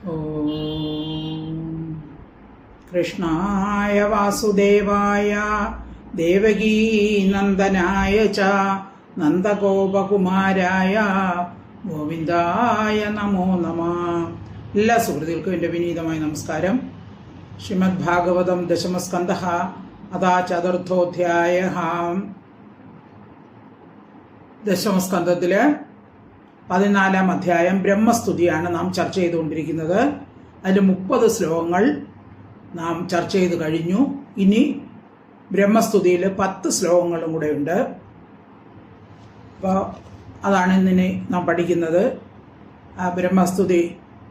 ഓം കൃഷ്ണായ വാസുദേവായ ദേവകീനന്ദനായ ച നന്ദഗോപകുമാരായ ഗോവിന്ദായ നമോ നമഃ. എല്ലാ സുഹൃത്തുക്കൾക്കും എൻ്റെ വിനീതമായ നമസ്കാരം. ശ്രീമദ് ഭാഗവതം ദശമസ്കന്ധഃ അഥാ ചതുർത്ഥോധ്യായഃ. ദശമസ്കന്ധത്തില് 14-ാം അധ്യായം ബ്രഹ്മസ്തുതിയാണ് നാം ചർച്ച ചെയ്തുകൊണ്ടിരിക്കുന്നത്. അതിൽ 30 ശ്ലോകങ്ങൾ നാം ചർച്ച ചെയ്ത് കഴിഞ്ഞു. ഇനി ബ്രഹ്മസ്തുതിയിൽ 10 ശ്ലോകങ്ങളും കൂടെ ഉണ്ട്. അപ്പോൾ അതാണ് ഇന്നിനി നാം പഠിക്കുന്നത്. ആ ബ്രഹ്മസ്തുതി,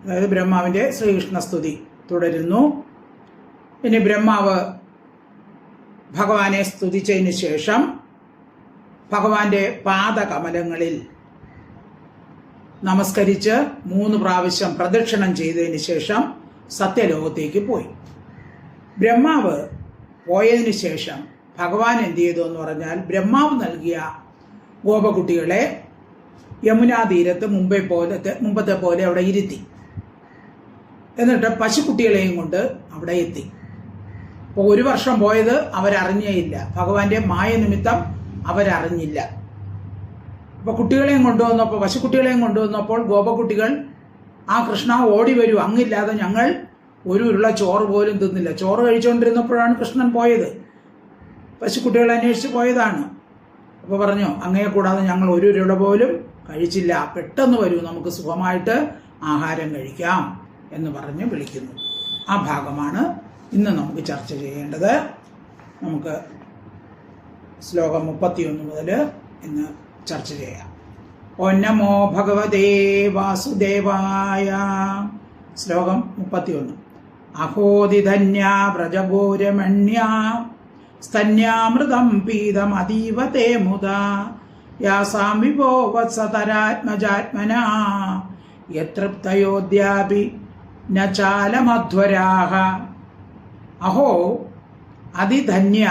അതായത് ബ്രഹ്മാവിൻ്റെ ശ്രീകൃഷ്ണസ്തുതി തുടരുന്നു. ഇനി ബ്രഹ്മാവ് ഭഗവാനെ സ്തുതിച്ചതിന് ശേഷം ഭഗവാന്റെ പാദകമലങ്ങളിൽ നമസ്കരിച്ച് 3 പ്രാവശ്യം പ്രദക്ഷിണം ചെയ്തതിന് ശേഷം സത്യലോകത്തേക്ക് പോയി. ബ്രഹ്മാവ് പോയതിന് ശേഷം ഭഗവാൻ എന്ത് ചെയ്തു എന്ന് പറഞ്ഞാൽ, ബ്രഹ്മാവ് നൽകിയ ഗോപകുട്ടികളെ യമുനാ തീരത്ത് മുമ്പത്തെ പോലെ അവിടെ ഇരുത്തി. എന്നിട്ട് പശുക്കുട്ടികളെയും കൊണ്ട് അവിടെ എത്തി. അപ്പോൾ 1 വർഷം പോയത് അവരറിഞ്ഞേയില്ല. ഭഗവാന്റെ മായ നിമിത്തം അവരറിഞ്ഞില്ല. അപ്പോൾ കുട്ടികളെയും കൊണ്ടുവന്നപ്പോൾ, പശുക്കുട്ടികളെയും കൊണ്ടുവന്നപ്പോൾ ഗോപകുട്ടികൾ, ആ കൃഷ്ണ ഓടി വരൂ, അങ്ങില്ലാതെ ഞങ്ങൾ ഒരു ഉരുള ചോറ് പോലും തിന്നില്ല. ചോറ് കഴിച്ചുകൊണ്ടിരുന്നപ്പോഴാണ് കൃഷ്ണൻ പോയത്. പശുക്കുട്ടികളെ അന്വേഷിച്ച് പോയതാണ്. അപ്പോൾ പറഞ്ഞു, അങ്ങയെ കൂടാതെ ഞങ്ങൾ ഒരു ഉരുള പോലും കഴിച്ചില്ല, പെട്ടെന്ന് വരൂ, നമുക്ക് സുഖമായിട്ട് ആഹാരം കഴിക്കാം എന്ന് പറഞ്ഞ് വിളിക്കുന്നു. ആ ഭാഗമാണ് ഇന്ന് നമുക്ക് ചർച്ച ചെയ്യേണ്ടത്. നമുക്ക് ശ്ലോകം 31 മുതൽ ഇന്ന് ചർച്ച ചെയ്യാം. ഓം നമോ ഭഗവതേ വാസുദേവായ. ശ്ലോകം 31. അഹോദിധന്യാ വ്രജഗോരമണ്യാ സ്തന്യാമൃതം പീതമതീവ തേ മുദാ യാസാം വിഭോ വത്സതരാത്മജാത്മനാ യതൃപ്തയോദ്യാപി ന ചാലമധ്വരാഃ. അഹോ അതിധന്യാഃ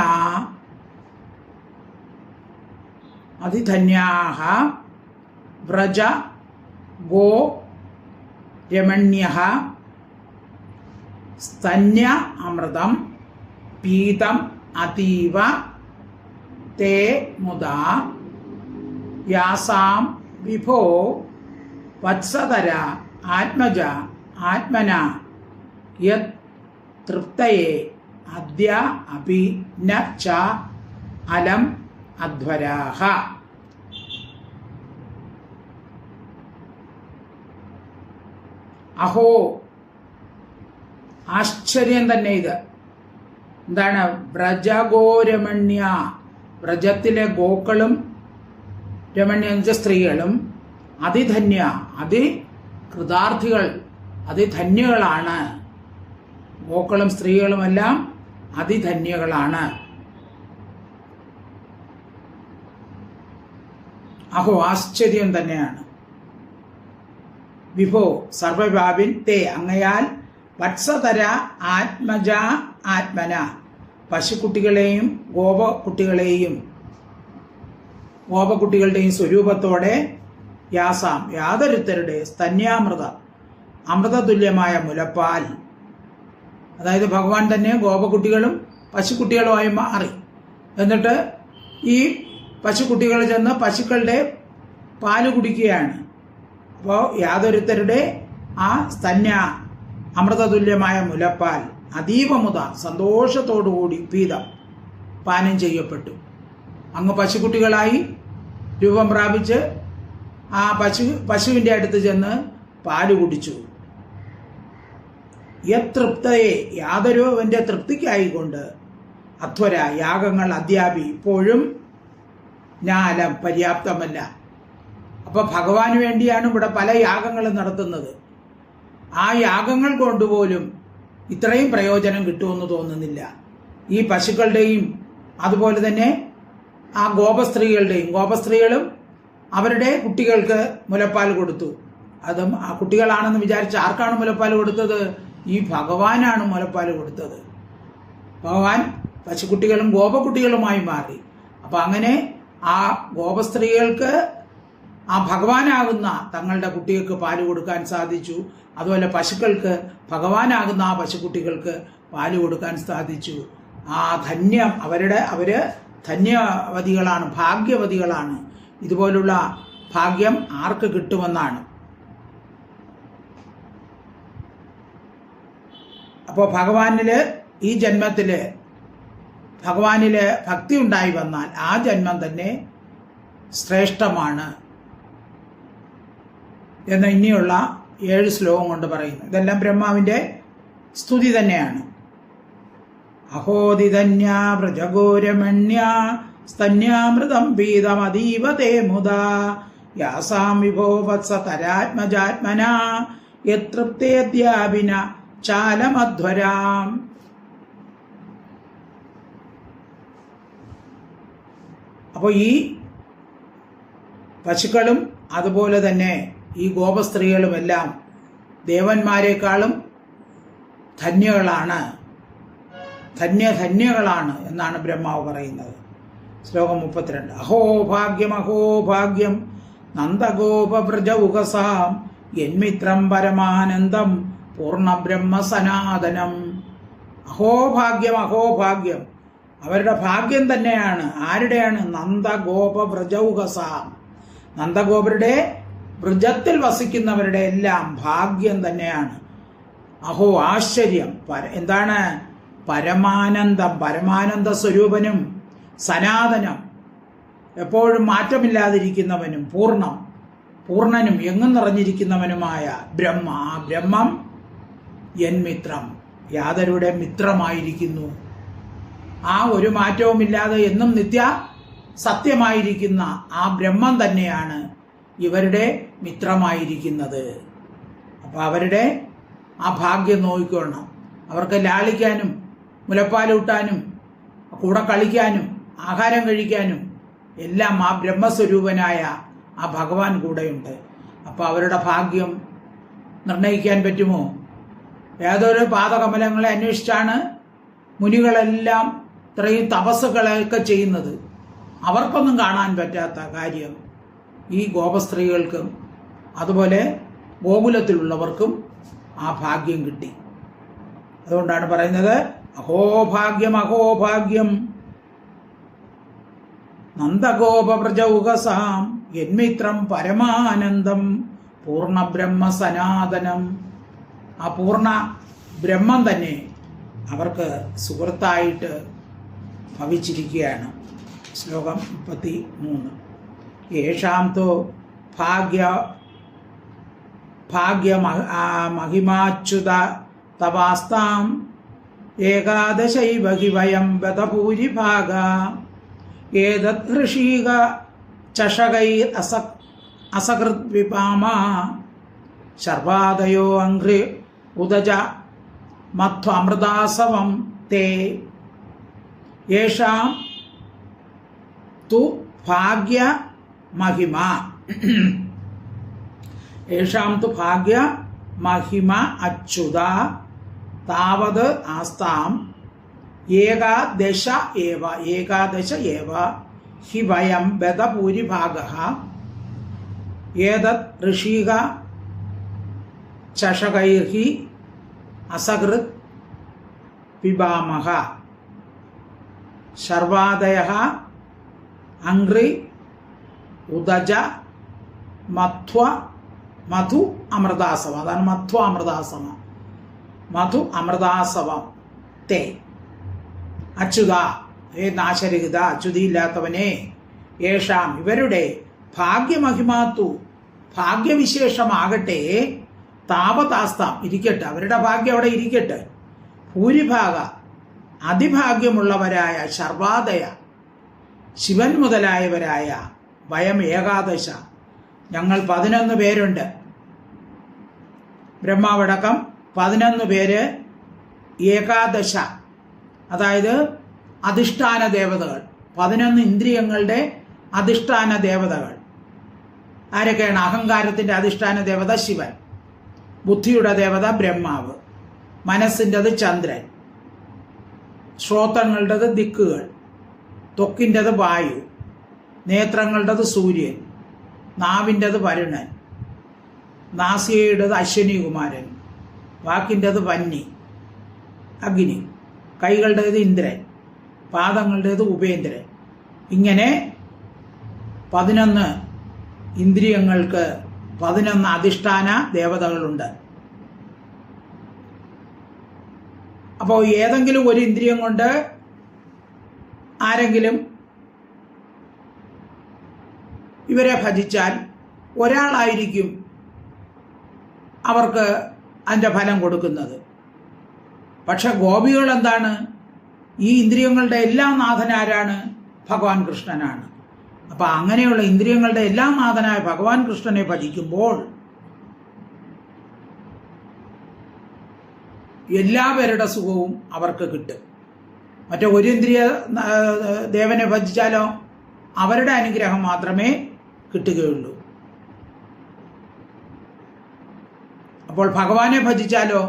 വ്രജ ഗോ രമണ്യഃ സ്തന്യ അമൃതം പീതം അതീവ തേ മുദാ യാസാം വിഭോ വത്സതര ആത്മജ ആത്മന യത് തൃപ്തയേ അദ്യ അപി ന ച അലം അധ്വരാഃ. അഹോ, ആശ്ചര്യം തന്നെ ഇത്. എന്താണ്? വ്രജഗോരമണ്യ, വ്രജത്തിലെ ഗോക്കളും രമണ്യ സ്ത്രീകളും അതിധന്യ, കൃതാർത്ഥികൾ, അതിധന്യകളാണ്. ഗോക്കളും സ്ത്രീകളുമെല്ലാം അതിധന്യകളാണ്. അഹോ, ആശ്ചര്യം തന്നെയാണ്. വിഭോ, സർവവ്യാപിൻ, തേ, അങ്ങയാൽ, വത്സതര ആത്മജ ആത്മന, പശുക്കുട്ടികളെയും ഗോപകുട്ടികളുടെയും സ്വരൂപത്തോടെ യാസാം, യാതൊരുത്തരുടെ സ്തന്യാമൃത, അമൃതതുല്യമായ മുലപ്പാൽ, അതായത് ഭഗവാൻ തന്നെ ഗോപകുട്ടികളും പശുക്കുട്ടികളുമായി മാറി. എന്നിട്ട് ഈ പശുക്കുട്ടികൾ ചെന്ന് പശുക്കളുടെ പാല് കുടിക്കുകയാണ്. അപ്പോൾ യാതൊരുത്തരുടെ ആ സ്തന്യ അമൃതതുല്യമായ മുലപ്പാൽ അതീവമുത, സന്തോഷത്തോടുകൂടി പീതം, പാനം ചെയ്യപ്പെട്ടു. അങ്ങ് പശുക്കുട്ടികളായി രൂപം പ്രാപിച്ച് ആ പശുവിൻ്റെ അടുത്ത് ചെന്ന് പാല് കുടിച്ചു. യതൃപ്തയെ, യാതൊരുവന്റെ തൃപ്തിക്കായിക്കൊണ്ട്, അധ്വര, യാഗങ്ങൾ അദ്യാപി, ഇപ്പോഴും ജ്ഞാനം പര്യാപ്തമല്ല. അപ്പൊ ഭഗവാന് വേണ്ടിയാണ് ഇവിടെ പല യാഗങ്ങളും നടത്തുന്നത്. ആ യാഗങ്ങൾ കൊണ്ടുപോലും ഇത്രയും പ്രയോജനം കിട്ടുമെന്ന് തോന്നുന്നില്ല. ഈ പശുക്കളുടെയും അതുപോലെ തന്നെ ആ ഗോപസ്ത്രീകളും അവരുടെ കുട്ടികൾക്ക് മുലപ്പാൽ കൊടുത്തു. അതും ആ കുട്ടികളാണെന്ന് വിചാരിച്ച് ആർക്കാണ് മുലപ്പാൽ കൊടുത്തത്? ഈ ഭഗവാനാണ് മുലപ്പാൽ കൊടുത്തത്. ഭഗവാൻ പശുക്കുട്ടികളും ഗോപകുട്ടികളുമായി മാറി. അപ്പം അങ്ങനെ ആ ഗോപസ്ത്രീകൾക്ക് ആ ഭഗവാനാകുന്ന തങ്ങളുടെ കുട്ടികൾക്ക് പാല് കൊടുക്കാൻ സാധിച്ചു. അതുപോലെ പശുക്കൾക്ക് ഭഗവാനാകുന്ന ആ പശുക്കുട്ടികൾക്ക് പാല് കൊടുക്കാൻ സാധിച്ചു. ആ ധന്യം അവര് ധന്യവതികളാണ്, ഭാഗ്യവതികളാണ്. ഇതുപോലുള്ള ഭാഗ്യം ആർക്ക് കിട്ടുമെന്നാണ്. അപ്പോൾ ഈ ജന്മത്തില് ഭഗവാനില് ഭക്തി ഉണ്ടായി വന്നാൽ ആ ജന്മം തന്നെ ശ്രേഷ്ഠമാണ് എന്ന് ഇനിയുള്ള 7 ശ്ലോകം കൊണ്ട് പറയുന്നു. ഇതെല്ലാം ബ്രഹ്മാവിന്റെ സ്തുതി തന്നെയാണ്. അഹോദിധന്യ വ്രജഗോരമണ്യ സ്തന്യാമൃതം പീതമതീവ തേ മുദാ യാസാം വിഭോ വത്സ തരാത്മജാത്മന യതൃപ്തേദ്യാപിന ചാലമധ്വരാം. അപ്പോൾ ഈ പശുക്കളും അതുപോലെ തന്നെ ഈ ഗോപസ്ത്രീകളുമെല്ലാം ദേവന്മാരെക്കാളും ധന്യകളാണ് എന്നാണ് ബ്രഹ്മാവ് പറയുന്നത്. ശ്ലോകം 32. അഹോഭാഗ്യം അഹോഭാഗ്യം നന്ദഗോപവ്രജ ഉകസാം യന്മിത്രം പരമാനന്ദം പൂർണ്ണബ്രഹ്മ സനാതനം. അഹോഭാഗ്യം അഹോഭാഗ്യം, അവരുടെ ഭാഗ്യം തന്നെയാണ്. ആരുടെയാണ്? നന്ദഗോപവ്രജൗകസാം, നന്ദഗോപരുടെ വൃജത്തിൽ വസിക്കുന്നവരുടെ എല്ലാം ഭാഗ്യം തന്നെയാണ്. അഹോ ആശ്ചര്യം. എന്താണ്? പരമാനന്ദം, പരമാനന്ദ സ്വരൂപനും സനാതനം, എപ്പോഴും മാറ്റമില്ലാതിരിക്കുന്നവനും പൂർണ്ണനും എങ്ങും നിറഞ്ഞിരിക്കുന്നവനുമായ ബ്രഹ്മ. ആ ബ്രഹ്മം യന്മിത്രം, യാതൊരുടെ മിത്രമായിരിക്കുന്നു. ആ ഒരു മാറ്റവുമില്ലാതെ എന്നും നിത്യ സത്യമായിരിക്കുന്ന ആ ബ്രഹ്മം തന്നെയാണ് ഇവരുടെ മിത്രമായിരിക്കുന്നത്. അപ്പോൾ അവരുടെ ആ ഭാഗ്യം നോക്കിക്കൊള്ളണം. അവർക്ക് ലാളിക്കാനും മുലപ്പാലൂട്ടാനും കൂടെ കളിക്കാനും ആഹാരം കഴിക്കാനും എല്ലാം ആ ബ്രഹ്മസ്വരൂപനായ ആ ഭഗവാൻ കൂടെയുണ്ട്. അപ്പോൾ അവരുടെ ഭാഗ്യം നിർണയിക്കാൻ പറ്റുമോ? ഏതൊരു പാദകമലങ്ങളെ അന്വേഷിച്ചാണ് മുനികളെല്ലാം ഇത്രയും തപസ്സുകളൊക്കെ ചെയ്യുന്നത്. അവർക്കൊന്നും കാണാൻ പറ്റാത്ത കാര്യം ഈ ഗോപസ്ത്രീകൾക്കും അതുപോലെ ഗോകുലത്തിലുള്ളവർക്കും ആ ഭാഗ്യം കിട്ടി. അതുകൊണ്ടാണ് പറയുന്നത് അഹോഭാഗ്യം അഹോഭാഗ്യം നന്ദഗോപവ്രജൗകസാം യന്മിത്രം പരമാനന്ദം പൂർണ്ണബ്രഹ്മ സനാതനം. ആ പൂർണ്ണ ബ്രഹ്മം തന്നെ അവർക്ക് സുഹൃത്തായിട്ട് ഭവിച്ചിരിക്കുകയാണ്. ശ്ലോകം 33. യേഷാം തോ ഭാഗ്യമഹിമാച്യുത തവാസ്താം ഏകാദശൈവ ഹി വയം ബതഭൂരിഭാഗ ഏതത് ഋഷീക ചഷകൈ അസകൃദ്വിപാമ ശർവാദയോ അംഘ്രി ഉദജ മധ്വമൃതാസവം തേ യേഷാം തു ഭാഗ്യ മഹിമ. യേഷാം തു ഭാഗ്യ മഹിമ അച്യുത താവത് ആസ്താം ഏകാദശ ഏവ ഹി വയം ബതഭൂരിഭാഗഃ ഏതത് ഋഷീക ചഷകൈർഹി അസകൃത് പിബാമഹ ശർവാദയഃ അംഘ്രി ഉദജ മധു അമൃതാസവം. അതാണ് മധു അമൃതാസവം തേ. അച്യുത, നാശരഹിത, അച്യുതിയില്ലാത്തവനെ, യേഷാം ഇവരുടെ ഭാഗ്യമഹിമാത്തു ഭാഗ്യവിശേഷമാകട്ടെ താപതാസ്താം ഇരിക്കട്ടെ, അവരുടെ ഭാഗ്യം അവിടെ ഇരിക്കട്ടെ. ഭൂരിഭാഗ അതിഭാഗ്യമുള്ളവരായ ശർവാദയ ശിവൻ മുതലായവരായ വയം ഏകാദശ ഞങ്ങൾ 11 പേരുണ്ട്. ബ്രഹ്മാവടക്കം 11 പേര് ഏകാദശ, അതായത് അധിഷ്ഠാന ദേവതകൾ, 11 ഇന്ദ്രിയങ്ങളുടെ അധിഷ്ഠാന ദേവതകൾ. ആരൊക്കെയാണ്? അഹങ്കാരത്തിന്റെ അധിഷ്ഠാന ദേവത ശിവൻ, ബുദ്ധിയുടെ ദേവത ബ്രഹ്മാവ്, മനസ്സിൻ്റെത് ചന്ദ്രൻ, ശ്രോത്രങ്ങളുടേത് ദിക്കുകൾ, ത്വക്കിൻ്റെത് വായു, നേത്രങ്ങളുടേത് സൂര്യൻ, നാവിൻ്റെത് വരുണൻ, നാസികയുടേത് അശ്വനി കുമാരൻ, വാക്കിൻ്റെത് വന്നി അഗ്നി, കൈകളുടേത് ഇന്ദ്രൻ, പാദങ്ങളുടേത് ഉപേന്ദ്രൻ. ഇങ്ങനെ 11 ഇന്ദ്രിയങ്ങൾക്ക് 11 അധിഷ്ഠാന ദേവതകളുണ്ട്. അപ്പോൾ ഏതെങ്കിലും ഒരു ഇന്ദ്രിയം കൊണ്ട് ആരെങ്കിലും ഇവരെ ഭജിച്ചാൽ ഒരാളായിരിക്കും അവർക്ക് അതിൻ്റെ ഫലം കൊടുക്കുന്നത്. പക്ഷെ ഗോപികൾ എന്താണ്? ഈ ഇന്ദ്രിയങ്ങളുടെ എല്ലാം നാഥനാരാണ്? ഭഗവാൻ കൃഷ്ണനാണ്. അപ്പം അങ്ങനെയുള്ള ഇന്ദ്രിയങ്ങളുടെ എല്ലാം നാഥനായ ഭഗവാൻ കൃഷ്ണനെ ഭജിക്കുമ്പോൾ എല്ലാവരുടെ സുഖവും അവർക്ക് കിട്ടും. മറ്റേ ഒരു ഇന്ദ്രിയ ദേവനെ ഭജിച്ചാലോ അവരുടെ അനുഗ്രഹം മാത്രമേ കിട്ടുകയുള്ളൂ. അപ്പോൾ ഭഗവാനെ ഭജിച്ചാലോ,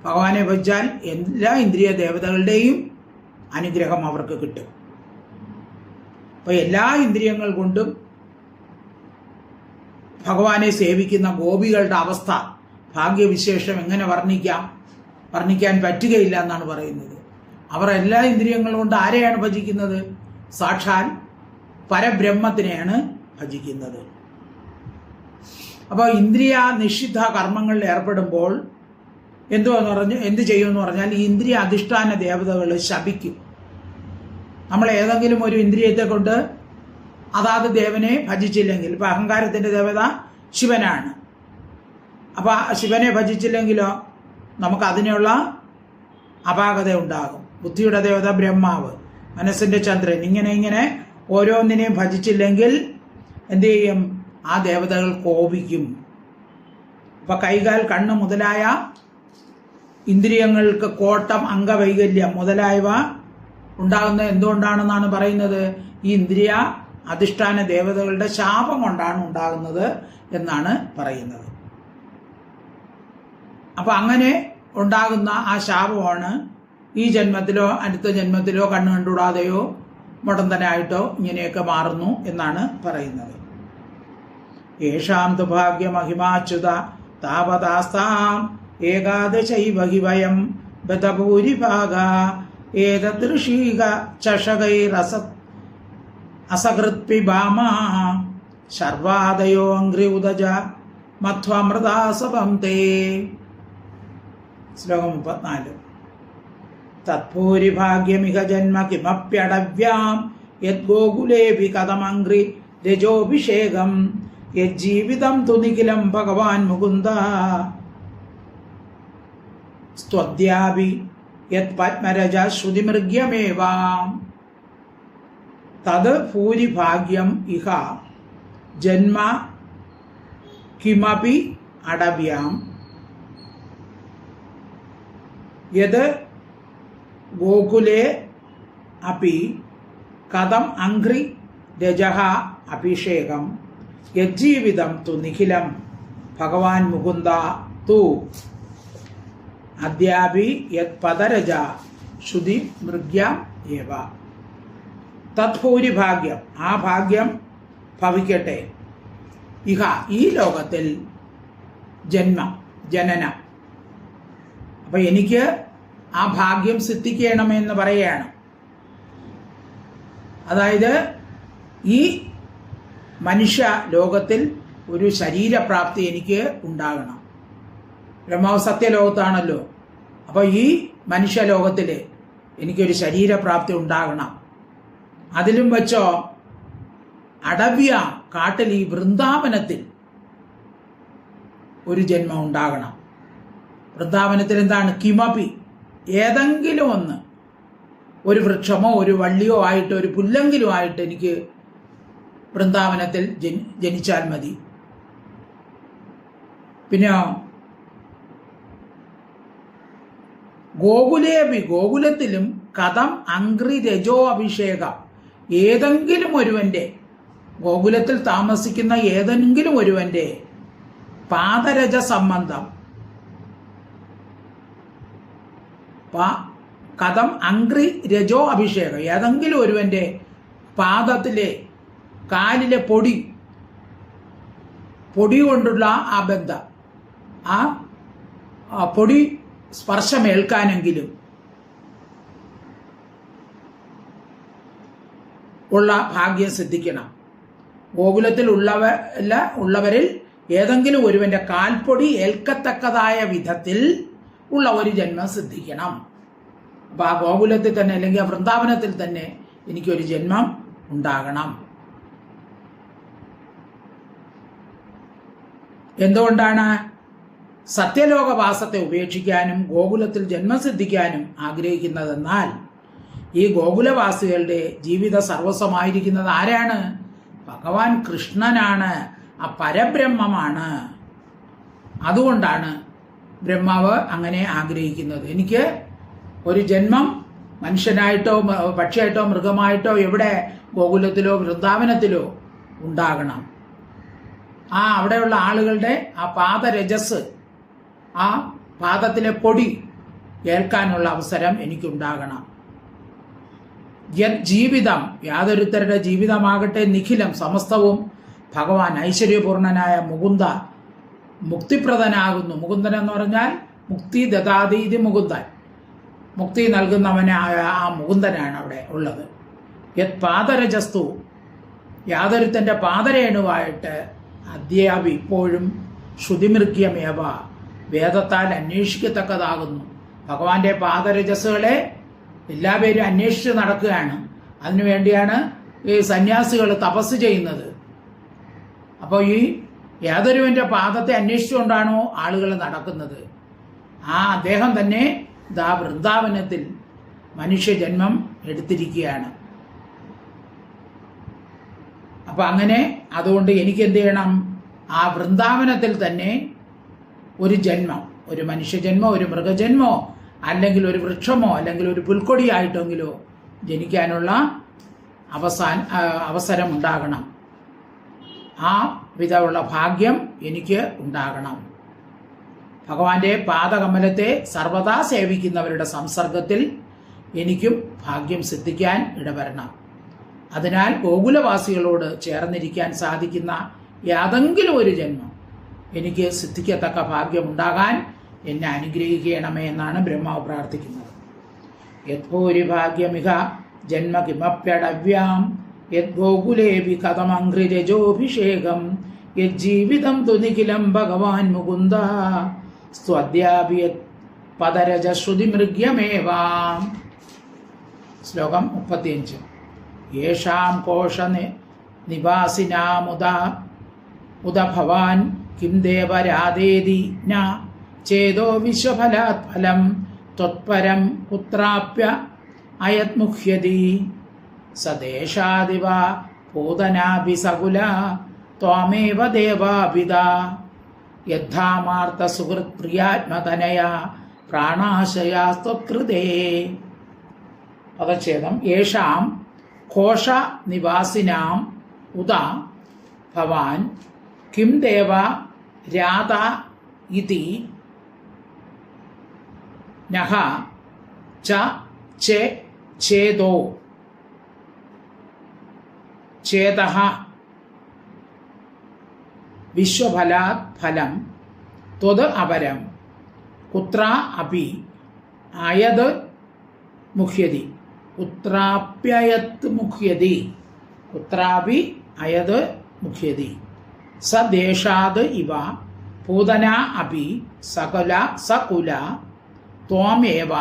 ഭഗവാനെ ഭജിച്ചാൽ എല്ലാ ഇന്ദ്രിയ ദേവതകളുടെയും അനുഗ്രഹം അവർക്ക് കിട്ടും. അപ്പോൾ എല്ലാ ഇന്ദ്രിയങ്ങൾ കൊണ്ടും ഭഗവാനെ സേവിക്കുന്ന ഗോപികളുടെ അവസ്ഥ, ഭാഗ്യവിശേഷം എങ്ങനെ വർണ്ണിക്കാൻ പറ്റുകയില്ല എന്നാണ് പറയുന്നത്. അവർ എല്ലാ ഇന്ദ്രിയങ്ങൾ കൊണ്ട് ആരെയാണ് ഭജിക്കുന്നത്? സാക്ഷാൽ പരബ്രഹ്മത്തിനെയാണ് ഭജിക്കുന്നത്. അപ്പോൾ ഇന്ദ്രിയ നിഷിദ്ധ കർമ്മങ്ങളിൽ ഏർപ്പെടുമ്പോൾ എന്ത് ചെയ്യുമെന്ന് പറഞ്ഞാൽ ഈ ഇന്ദ്രിയ അധിഷ്ഠാന ദേവതകൾ ശപിക്കും. നമ്മൾ ഏതെങ്കിലും ഒരു ഇന്ദ്രിയത്തെ കൊണ്ട് അതാത് ദേവനെ ഭജിച്ചില്ലെങ്കിൽ, ഇപ്പം അഹങ്കാരത്തിൻ്റെ ദേവത ശിവനാണ്, അപ്പോൾ ശിവനെ ഭജിച്ചില്ലെങ്കിലോ നമുക്ക് അതിനുള്ള അപാകത ഉണ്ടാകും. ബുദ്ധിയുടെ ദേവത ബ്രഹ്മാവ്, മനസ്സിൻ്റെ ചന്ദ്രൻ, ഇങ്ങനെ ഓരോന്നിനെയും ഭജിച്ചില്ലെങ്കിൽ എന്തു ചെയ്യും? ആ ദേവതകൾ കോപിക്കും. അപ്പം കൈകാൽ കണ്ണ് മുതലായ ഇന്ദ്രിയങ്ങൾക്ക് കോട്ടം, അംഗവൈകല്യം മുതലായവ ഉണ്ടാകുന്നത് എന്തുകൊണ്ടാണെന്നാണ് പറയുന്നത്? ഈ ഇന്ദ്രിയ അധിഷ്ഠാന ദേവതകളുടെ ശാപം കൊണ്ടാണ് ഉണ്ടാകുന്നത് എന്നാണ് പറയുന്നത്. അപ്പം അങ്ങനെ ഉണ്ടാകുന്ന ആ ശാപമാണ് ഈ ജന്മത്തിലോ അടുത്ത ജന്മത്തിലോ കണ്ണു കണ്ടുകൂടാതെയോ മുടന്തനായിട്ടോ ഇങ്ങനെയൊക്കെ മാറുന്നു എന്നാണ് പറയുന്നത്. യേഷാം തു ഭാഗ്യമഹിമാച്യുത താവതാസ്താം ഏകാദശൈവ ഹി വയം ബതഭൂരിഭാഗ ഏതദൃശീക ചഷകൈരസ അസകൃത്പിബാമാ ശർവാദയോ അംഗ്രി ഉദജ മധ്വമൃതാസപം തേ. ശ്ലോകം 34. തത്ഭൂരിഭാഗ്യമിഹ ജന്മ കിമപ്യടവ്യാം യദ്ഗോകുലേഭി കഥമംഗ്രി രജോഭിഷേകം യജ്ജീവിതം തു നിഖിലം ഭഗവാൻ മുകുന്ദ സ്ത്വദ്യാപി യത് പത്മരജ ശ്രുതിമൃഗ്യമേവാം തത് ഭൂരിഭാഗ്യം ഇഹ ജന്മ കിമപി അടവ്യാം യത് ഗോകുലേ അപി കഥം അംഘ്രി രജഃ അഭിഷേകം യജ്ജീവിതം തു നിഖിലം ഭഗവാൻ മുകുന്ദ തു അദ്യാപി യത് പദരജ ശ്രുതി മൃഗ്യം ഏവ. തത്ഭൂരിഭാഗ്യം, ആ ഭാഗ്യം ഭവിക്കട്ടെ. ഇഹ, ഈ ലോകത്തിൽ ജനനം. അപ്പം എനിക്ക് ആ ഭാഗ്യം സിദ്ധിക്കണമെന്ന് പറയുകയാണ്. അതായത് ഈ മനുഷ്യ ലോകത്തിൽ ഒരു ശരീരപ്രാപ്തി എനിക്ക് ഉണ്ടാകണം. ബ്രഹ്മാവ് സത്യലോകത്താണല്ലോ. അപ്പോൾ ഈ മനുഷ്യലോകത്തിൽ എനിക്കൊരു ശരീരപ്രാപ്തി ഉണ്ടാകണം. അതിലും വെച്ചോ അടവ്യ കാട്ടിൽ, ഈ വൃന്ദാവനത്തിൽ ഒരു ജന്മം ഉണ്ടാകണം. വൃന്ദാവനത്തിൽ എന്താണ്? കിമപി, ഏതെങ്കിലും ഒന്ന്, ഒരു വൃക്ഷമോ ഒരു വള്ളിയോ ആയിട്ട്, ഒരു പുല്ലെങ്കിലും ആയിട്ട് എനിക്ക് വൃന്ദാവനത്തിൽ ജനിച്ചാൽ മതി. പിന്നെ ഗോകുലേപി, ഗോകുലത്തിലും കഥം അംഗ്രി രജോ അഭിഷേകം, ഏതെങ്കിലും ഒരുവൻ്റെ, ഗോകുലത്തിൽ താമസിക്കുന്ന ഏതെങ്കിലും ഒരുവൻ്റെ പാദരജ സംബന്ധം, കഥം അംഗ്രി രജോ അഭിഷേകം, ഏതെങ്കിലും ഒരുവൻ്റെ പാദത്തിലെ കാലിലെ പൊടി പൊടി കൊണ്ടുള്ള ആ ബന്ധം, ആ പൊടി സ്പർശമേൽക്കാനെങ്കിലും ഉള്ള ഭാഗ്യം സിദ്ധിക്കണം. ഗോകുലത്തിൽ ഉള്ളവരിൽ ഏതെങ്കിലും ഒരുവന്റെ കാൽപ്പൊടി ഏൽക്കത്തക്കതായ വിധത്തിൽ ഉള്ള ഒരു ജന്മം സിദ്ധിക്കണം. അപ്പൊ ആ ഗോകുലത്തിൽ തന്നെ അല്ലെങ്കിൽ ആ വൃന്ദാവനത്തിൽ തന്നെ എനിക്കൊരു ജന്മം ഉണ്ടാകണം. എന്തുകൊണ്ടാണ്? സത്യലോകവാസത്തെ ഉപേക്ഷിക്കാനും ഗോകുലത്തിൽ ജന്മം സിദ്ധിക്കാനും ആഗ്രഹിക്കുന്നതെന്നാൽ ഈ ഗോകുലവാസികളുടെ ജീവിത സർവസ്വമായിരിക്കുന്നത് ആരാണ്? ഭഗവാൻ കൃഷ്ണനാണ്, ആ പരബ്രഹ്മമാണ്. അതുകൊണ്ടാണ് ബ്രഹ്മാവ് അങ്ങനെ ആഗ്രഹിക്കുന്നത്. എനിക്ക് ഒരു ജന്മം മനുഷ്യനായിട്ടോ പക്ഷിയായിട്ടോ മൃഗമായിട്ടോ എവിടെ ഗോകുലത്തിലോ വൃന്ദാവനത്തിലോ ഉണ്ടാകണം. അവിടെയുള്ള ആളുകളുടെ ആ പാദരജസ്, ആ പാദത്തിലെ പൊടി ഏൽക്കാനുള്ള അവസരം എനിക്കുണ്ടാകണം. ജീവിതം, യാതൊരുത്തരുടെ ജീവിതമാകട്ടെ നിഖിലം സമസ്തവും ഭഗവാൻ ഐശ്വര്യപൂർണനായ മുകുന്ദ മുക്തിപ്രദനാകുന്നു. മുകുന്ദൻ എന്ന് പറഞ്ഞാൽ മുക്തി ദദാതീതി മുകുന്ദൻ, മുക്തി നൽകുന്നവനായ ആ മുകുന്ദനാണ് അവിടെ ഉള്ളത്. യത് പാദരജസ്തു, യാതൊരുത്തൻ്റെ പാദരേണുവായിട്ട് അദ്യാപി ഇപ്പോഴും ശ്രുതിമൃഗ്യമേവ, വേദത്താൽ അന്വേഷിക്കത്തക്കതാകുന്നു. ഭഗവാന്റെ പാദരജസ്സുകളെ എല്ലാവരും അന്വേഷിച്ച് നടക്കുകയാണ്. അതിനുവേണ്ടിയാണ് ഈ സന്യാസികൾ തപസ് ചെയ്യുന്നത്. അപ്പോൾ ഈ യാതൊരുവന്റെ പാദത്തെ അന്വേഷിച്ചുകൊണ്ടാണോ ആളുകൾ നടക്കുന്നത്, അദ്ദേഹം തന്നെ വൃന്ദാവനത്തിൽ മനുഷ്യജന്മം എടുത്തിരിക്കുകയാണ്. അപ്പൊ അങ്ങനെ അതുകൊണ്ട് എനിക്ക് എന്ത് ചെയ്യണം? ആ വൃന്ദാവനത്തിൽ തന്നെ ഒരു ജന്മം, ഒരു മനുഷ്യജന്മോ ഒരു മൃഗജന്മോ അല്ലെങ്കിൽ ഒരു വൃക്ഷമോ അല്ലെങ്കിൽ ഒരു പുൽക്കൊടിയായിട്ടെങ്കിലോ ജനിക്കാനുള്ള അവസരം ഉണ്ടാകണം. ആ വിധമുള്ള ഭാഗ്യം എനിക്ക് ഉണ്ടാകണം. ഭഗവാന്റെ പാദകമലത്തെ സർവദാ സേവിക്കുന്നവരുടെ സംസർഗത്തിൽ എനിക്കും ഭാഗ്യം സിദ്ധിക്കാൻ ഇടവരണം. അതിനാൽ ഗോകുലവാസികളോട് ചേർന്നിരിക്കാൻ സാധിക്കുന്ന യാതെങ്കിലും ഒരു ജന്മം എനിക്ക് സിദ്ധിക്കത്തക്ക ഭാഗ്യമുണ്ടാകാൻ എന്നെ അനുഗ്രഹിക്കണമേ എന്നാണ് ബ്രഹ്മാവ് പ്രാർത്ഥിക്കുന്നത്. യദ്ഭൂരിഭാഗ്യമിഹ ജന്മ കിമപ്യടവ്യാം യദ്ഗോകുലേപി കഥമംഘ്രിരജോഭിഷേകം യജ്ജീവിതം തു നിഖിലം ഭഗവാൻ മുകുന്ദ സ്ത്വദ്യാപി പദരജശ്രുതിമൃഗ്യമേവാം. ശ്ലോകം 35. യേഷാം കോശ നിവാസിനാമുദ ഭവാൻ കിം ദേവരാദേതി ന ചേതോ വിശ്വഫലാത് ഫലം ത്വത്പരം കുത്രാപ്യ അയത്മുഹ്യതി സദേശാദിവ പൂതനാഭിസകുല ത്വാമേവ ദേവാഭിത യദ്ധാമാർത്ത സുഹൃത് പ്രിയാത്മതനയ പ്രാണാശയാസ്ത്വത്കൃതേ. പദച്ഛേദം. യേഷാം ഘോഷ നിവാസിനാം ഉദ ഭവാൻ കിം ദേവ രാധ ഇതി നഹ ച ചെ ഛേദോ ചേതഃ വിശ്വഫലാത് ഫലം ത്വത് അപരം കുത്ര അപി അയത് മുഹ്യതി കുത്രാപ്യയത് മുഹ്യതി കുത്രാപി അയത് മുഹ്യതി സദേശാത് ഇവ പൂതന അപി സകുല ത്വമേവ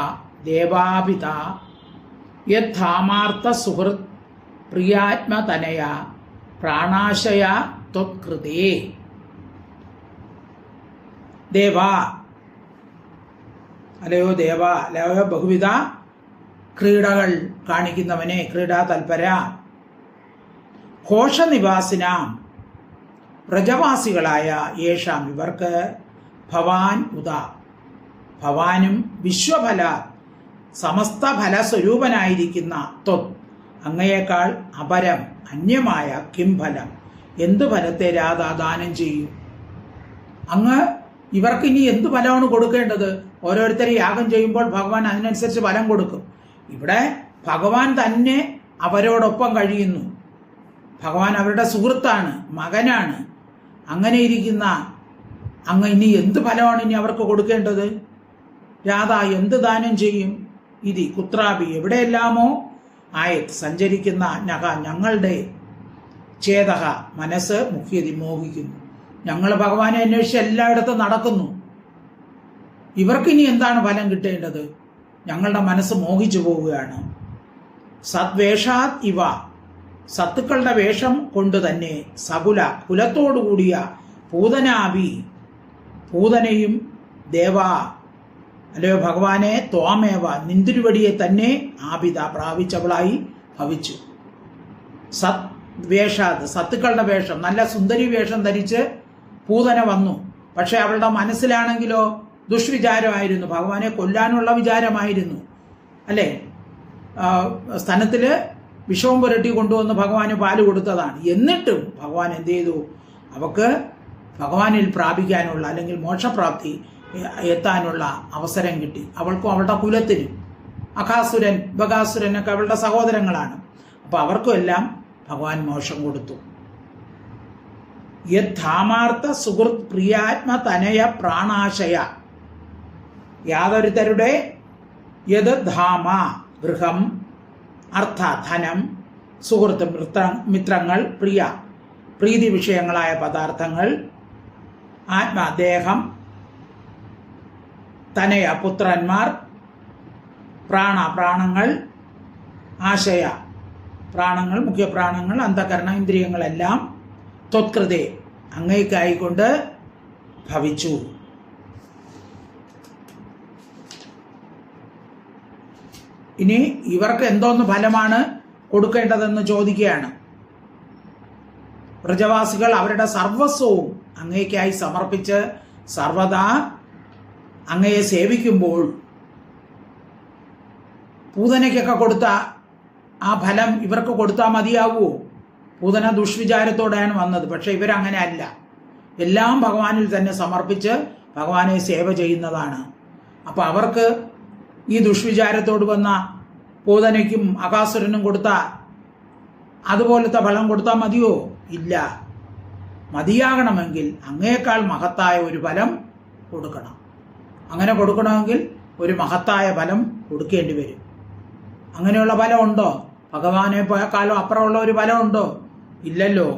ദേവാപിത യദ്ധാമാർത്ത സുഹൃത് പ്രിയാത്മതനയ പ്രാണാശയ ത്വത്കൃതേ. ദേവാ, അല്ലയോ ദേവ, അല്ലയോ ബഹുവിധ ക്രീഡകൾ കാണിക്കുന്നവനെ, ക്രീഡാ തൽപര, ഘോഷനിവാസിനാം വ്രജവാസികളായ യേഷാം ഇവർക്ക് ഭവാൻ ഉദ ഭവാനും വിശ്വഫല സമസ്ത ഫലസ്വരൂപനായിരിക്കുന്ന ത്വത് അങ്ങയേക്കാൾ അപരം അന്യമായ കിം ഫലം എന്തു ഫലത്തെ രാധ ദാനം ചെയ്യും? അങ്ങ് ഇവർക്ക് ഇനി എന്ത് ഫലമാണ് കൊടുക്കേണ്ടത്? ഓരോരുത്തരെ യാഗം ചെയ്യുമ്പോൾ ഭഗവാൻ അതിനനുസരിച്ച് ഫലം കൊടുക്കും. ഇവിടെ ഭഗവാൻ തന്നെ അവരോടൊപ്പം കഴിയുന്നു. ഭഗവാൻ അവരുടെ സുഹൃത്താണ്, മകനാണ്. അങ്ങനെ ഇരിക്കുന്ന അങ്ങ് ഇനി എന്ത് ഫലമാണ് ഇനി അവർക്ക് കൊടുക്കേണ്ടത്? രാധ എന്ത് ദാനം ചെയ്യും? ഇതി കുത്രാപി എവിടെയെല്ലാമോ ആയത് സഞ്ചരിക്കുന്ന നഖ ഞങ്ങളുടെ ചേതക മനസ്സ് മുഖ്യതി മോഹിക്കുന്നു. ഞങ്ങൾ ഭഗവാനെ അന്വേഷിച്ച് എല്ലായിടത്തും നടക്കുന്നു. ഇവർക്കിനി എന്താണ് ഫലം കിട്ടേണ്ടത്? ഞങ്ങളുടെ മനസ്സ് മോഹിച്ചു പോവുകയാണ്. സദ്വേഷാത് ഇവ സത്തുക്കളുടെ വേഷം കൊണ്ട് തന്നെ സകുല കുലത്തോടുകൂടിയ പൂതനാഭി പൂതനയും ദേവാ അല്ലയോ ഭഗവാനെ ത്വാമേവ നിന്തിരുവടിയെ തന്നെ ആപിത പ്രാപിച്ചവളായി ഭവിച്ചു. സത് വേഷാത് സത്തുക്കളുടെ വേഷം നല്ല സുന്ദരി വേഷം ധരിച്ച് പൂതന വന്നു. പക്ഷെ അവളുടെ മനസ്സിലാണെങ്കിലോ ദുഷ്വിചാരമായിരുന്നു, ഭഗവാനെ കൊല്ലാനുള്ള വിചാരമായിരുന്നു. അല്ലേ? സ്തനത്തിൽ വിഷവും പുരട്ടി കൊണ്ടുവന്ന് ഭഗവാന് പാല് കൊടുത്തതാണ്. എന്നിട്ടും ഭഗവാൻ എന്ത് ചെയ്തു? അവക്ക് ഭഗവാനിൽ പ്രാപിക്കാനുള്ള അല്ലെങ്കിൽ മോക്ഷപ്രാപ്തി എത്താനുള്ള അവസരം കിട്ടി. അവൾക്കും അവളുടെ കുലത്തിനും. അഘാസുരൻ ബകാസുരനൊക്കെ അവളുടെ സഹോദരങ്ങളാണ്. അപ്പോൾ അവർക്കും എല്ലാം ഭഗവാൻ മോക്ഷം കൊടുത്തു. യദ്ധാമാർത്ഥ സുഹൃത് പ്രിയാത്മ തനയ പ്രാണാശയ യാതൊരുത്തരുടെ യത് ധാമ ഗൃഹം അർത്ഥ ധനം സുഹൃത്ത് മിത്രങ്ങൾ പ്രിയ പ്രീതി വിഷയങ്ങളായ പദാർത്ഥങ്ങൾ ആത്മദേഹം തനയ പുത്രന്മാർ പ്രാണങ്ങൾ ആശയ പ്രാണങ്ങൾ മുഖ്യപ്രാണങ്ങൾ അന്ധകരണ ഇന്ദ്രിയങ്ങളെല്ലാം ത്വത്കൃതേ അങ്ങേക്കായിക്കൊണ്ട് ഭവിച്ചു. ഇനി ഇവർക്ക് എന്തോന്ന് ഫലമാണ് കൊടുക്കേണ്ടതെന്ന് ചോദിക്കുകയാണ്. വ്രജവാസികൾ അവരുടെ സർവസ്വവും അങ്ങേക്കായി സമർപ്പിച്ച് സർവദാ അങ്ങയെ സേവിക്കുമ്പോൾ പൂതനയ്ക്കൊക്കെ കൊടുത്ത ആ ഫലം ഇവർക്ക് കൊടുത്താൽ മതിയാകുമോ? പൂതന ദുഷ്വിചാരത്തോടെയാണ് വന്നത്. പക്ഷെ ഇവരങ്ങനെ അല്ല. എല്ലാം ഭഗവാനിൽ തന്നെ സമർപ്പിച്ച് ഭഗവാനെ സേവ ചെയ്യുന്നതാണ്. അപ്പം അവർക്ക് ഈ ദുഷ്വിചാരത്തോട് വന്ന പൂതനയ്ക്കും അകാസുരനും കൊടുത്ത അതുപോലത്തെ ഫലം കൊടുത്താൽ മതിയോ? ഇല്ല. മതിയാകണമെങ്കിൽ അങ്ങേക്കാൾ മഹത്തായ ഒരു ഫലം കൊടുക്കണം. അങ്ങനെ കൊടുക്കണമെങ്കിൽ ഒരു മഹത്തായ ഫലം കൊടുക്കേണ്ടി വരും. അങ്ങനെയുള്ള ഫലം ഉണ്ടോ? ഭഗവാനെ കാലം അപ്പുറമുള്ള ഒരു ഫലം ഉണ്ടോ? ഇല്ലല്ലോ.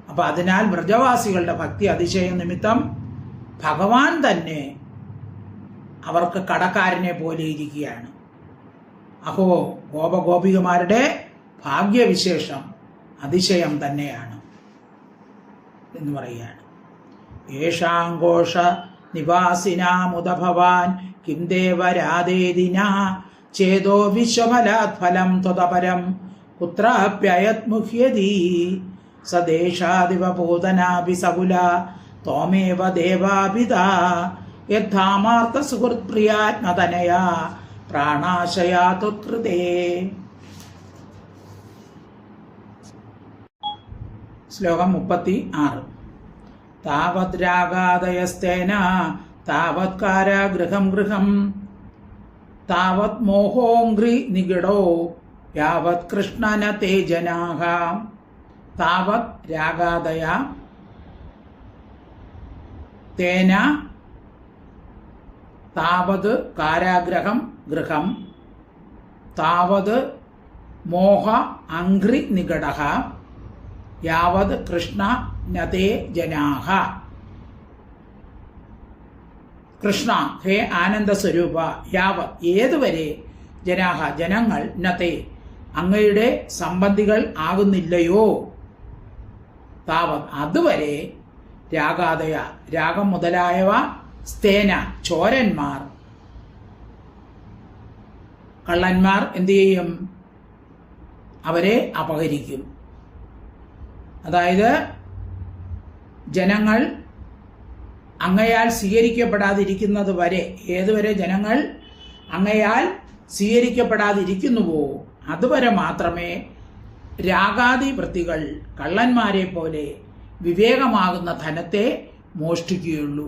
അപ്പം അതിനാൽ വ്രജവാസികളുടെ ഭക്തി അതിശയ നിമിത്തം ഭഗവാൻ തന്നെ അവർക്ക് കടക്കാരനെ പോലെ ഇരിക്കുകയാണ്. അഹോ ഗോപഗോപികമാരുടെ ഭാഗ്യവിശേഷം അതിശയം തന്നെയാണ് എന്ന് പറയുകയാണ്. യേഷാഘോഷ നിവാസിനാമുദ ഭവാൻ കിം ദേവരാദേദിന ചേതോ വിശ്വമലാത് ഫലം ത്വതപരം കുത്രാപ്യയത്മുഹ്യതി സദേശാദിവ പൂതനാഭി സകുല ത്വമേവ ദേവാപിതാ യദ്ധാമാർത്ഥ സുഹൃത് പ്രിയാത്മതനയാ പ്രാണാശയാ ത്വത്കൃതേ. ശ്ലോകം 36. താവത് രാഗാദയസ്തേന താവത് കാരാഗൃഹം ഗൃഹം താവത് മോഹോംഘ്രി നിഗിഡോ യാവത് കൃഷ്ണന തേ ജനാഹ. താവത് രാഗാദയ തേന താവത് കാരാഗ്രഹം ഗൃഹം താവത് മോഹ അംഘ്രി നിഗഡഃ യാവത് കൃഷ്ണ നതേ ജനാഹ. കൃഷ്ണ ഹേ ആനന്ദ സ്വരൂപ യാവത് ഏതുവരെ ജനാഹ ജനങ്ങൾ നതേ അങ്ങയുടെ സംബന്ധികൾ ആകുന്നില്ലയോ താവത് അതുവരെ രാഗാദയ രാഗം മുതലായവ സ്തേന ചോരന്മാർ കള്ളന്മാർ എന്തു ചെയ്യും? അവരെ അപഹരിക്കും. അതായത് ജനങ്ങൾ അങ്ങയാൽ സ്വീകരിക്കപ്പെടാതിരിക്കുന്നത് വരെ ഏതുവരെ ജനങ്ങൾ അങ്ങയാൽ സ്വീകരിക്കപ്പെടാതിരിക്കുന്നുവോ അതുവരെ മാത്രമേ രാഗാദി വൃത്തികൾ കള്ളന്മാരെ പോലെ വിവേകമാകുന്ന ധനത്തെ മോഷ്ടിക്കുകയുള്ളൂ.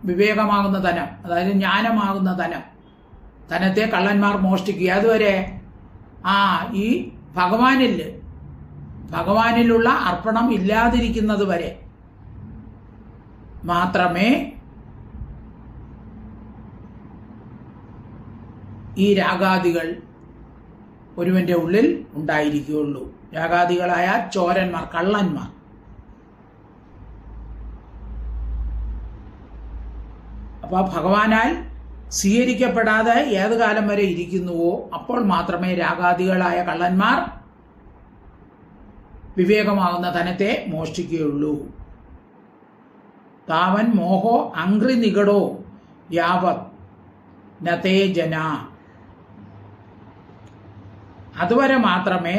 വിവേകമാകുന്ന ധനം അതായത് ജ്ഞാനമാകുന്ന ധനത്തെ കള്ളന്മാർ മോഷ്ടിക്കുക. അതുവരെ ഈ ഭഗവാനിൽ ഭഗവാനിലുള്ള അർപ്പണം ഇല്ലാതിരിക്കുന്നത് വരെ മാത്രമേ ഈ രാഗാദികൾ ഒരുവന്റെ ഉള്ളിൽ ഉണ്ടായിരിക്കുകയുള്ളൂ. രാഗാദികളായ ചോരന്മാർ, കള്ളന്മാർ. അപ്പോൾ ഭഗവാനാൽ സ്വീകരിക്കപ്പെടാതെ ഏത് കാലം വരെ ഇരിക്കുന്നുവോ അപ്പോൾ മാത്രമേ രാഗാദികളായ കള്ളന്മാർ വിവേകമാകുന്ന ധനത്തെ മോഷ്ടിക്കുകയുള്ളൂ. താവൻ മോഹോ അംഗ്രി നികടോ യാവത് നതേ ജന. അതുവരെ മാത്രമേ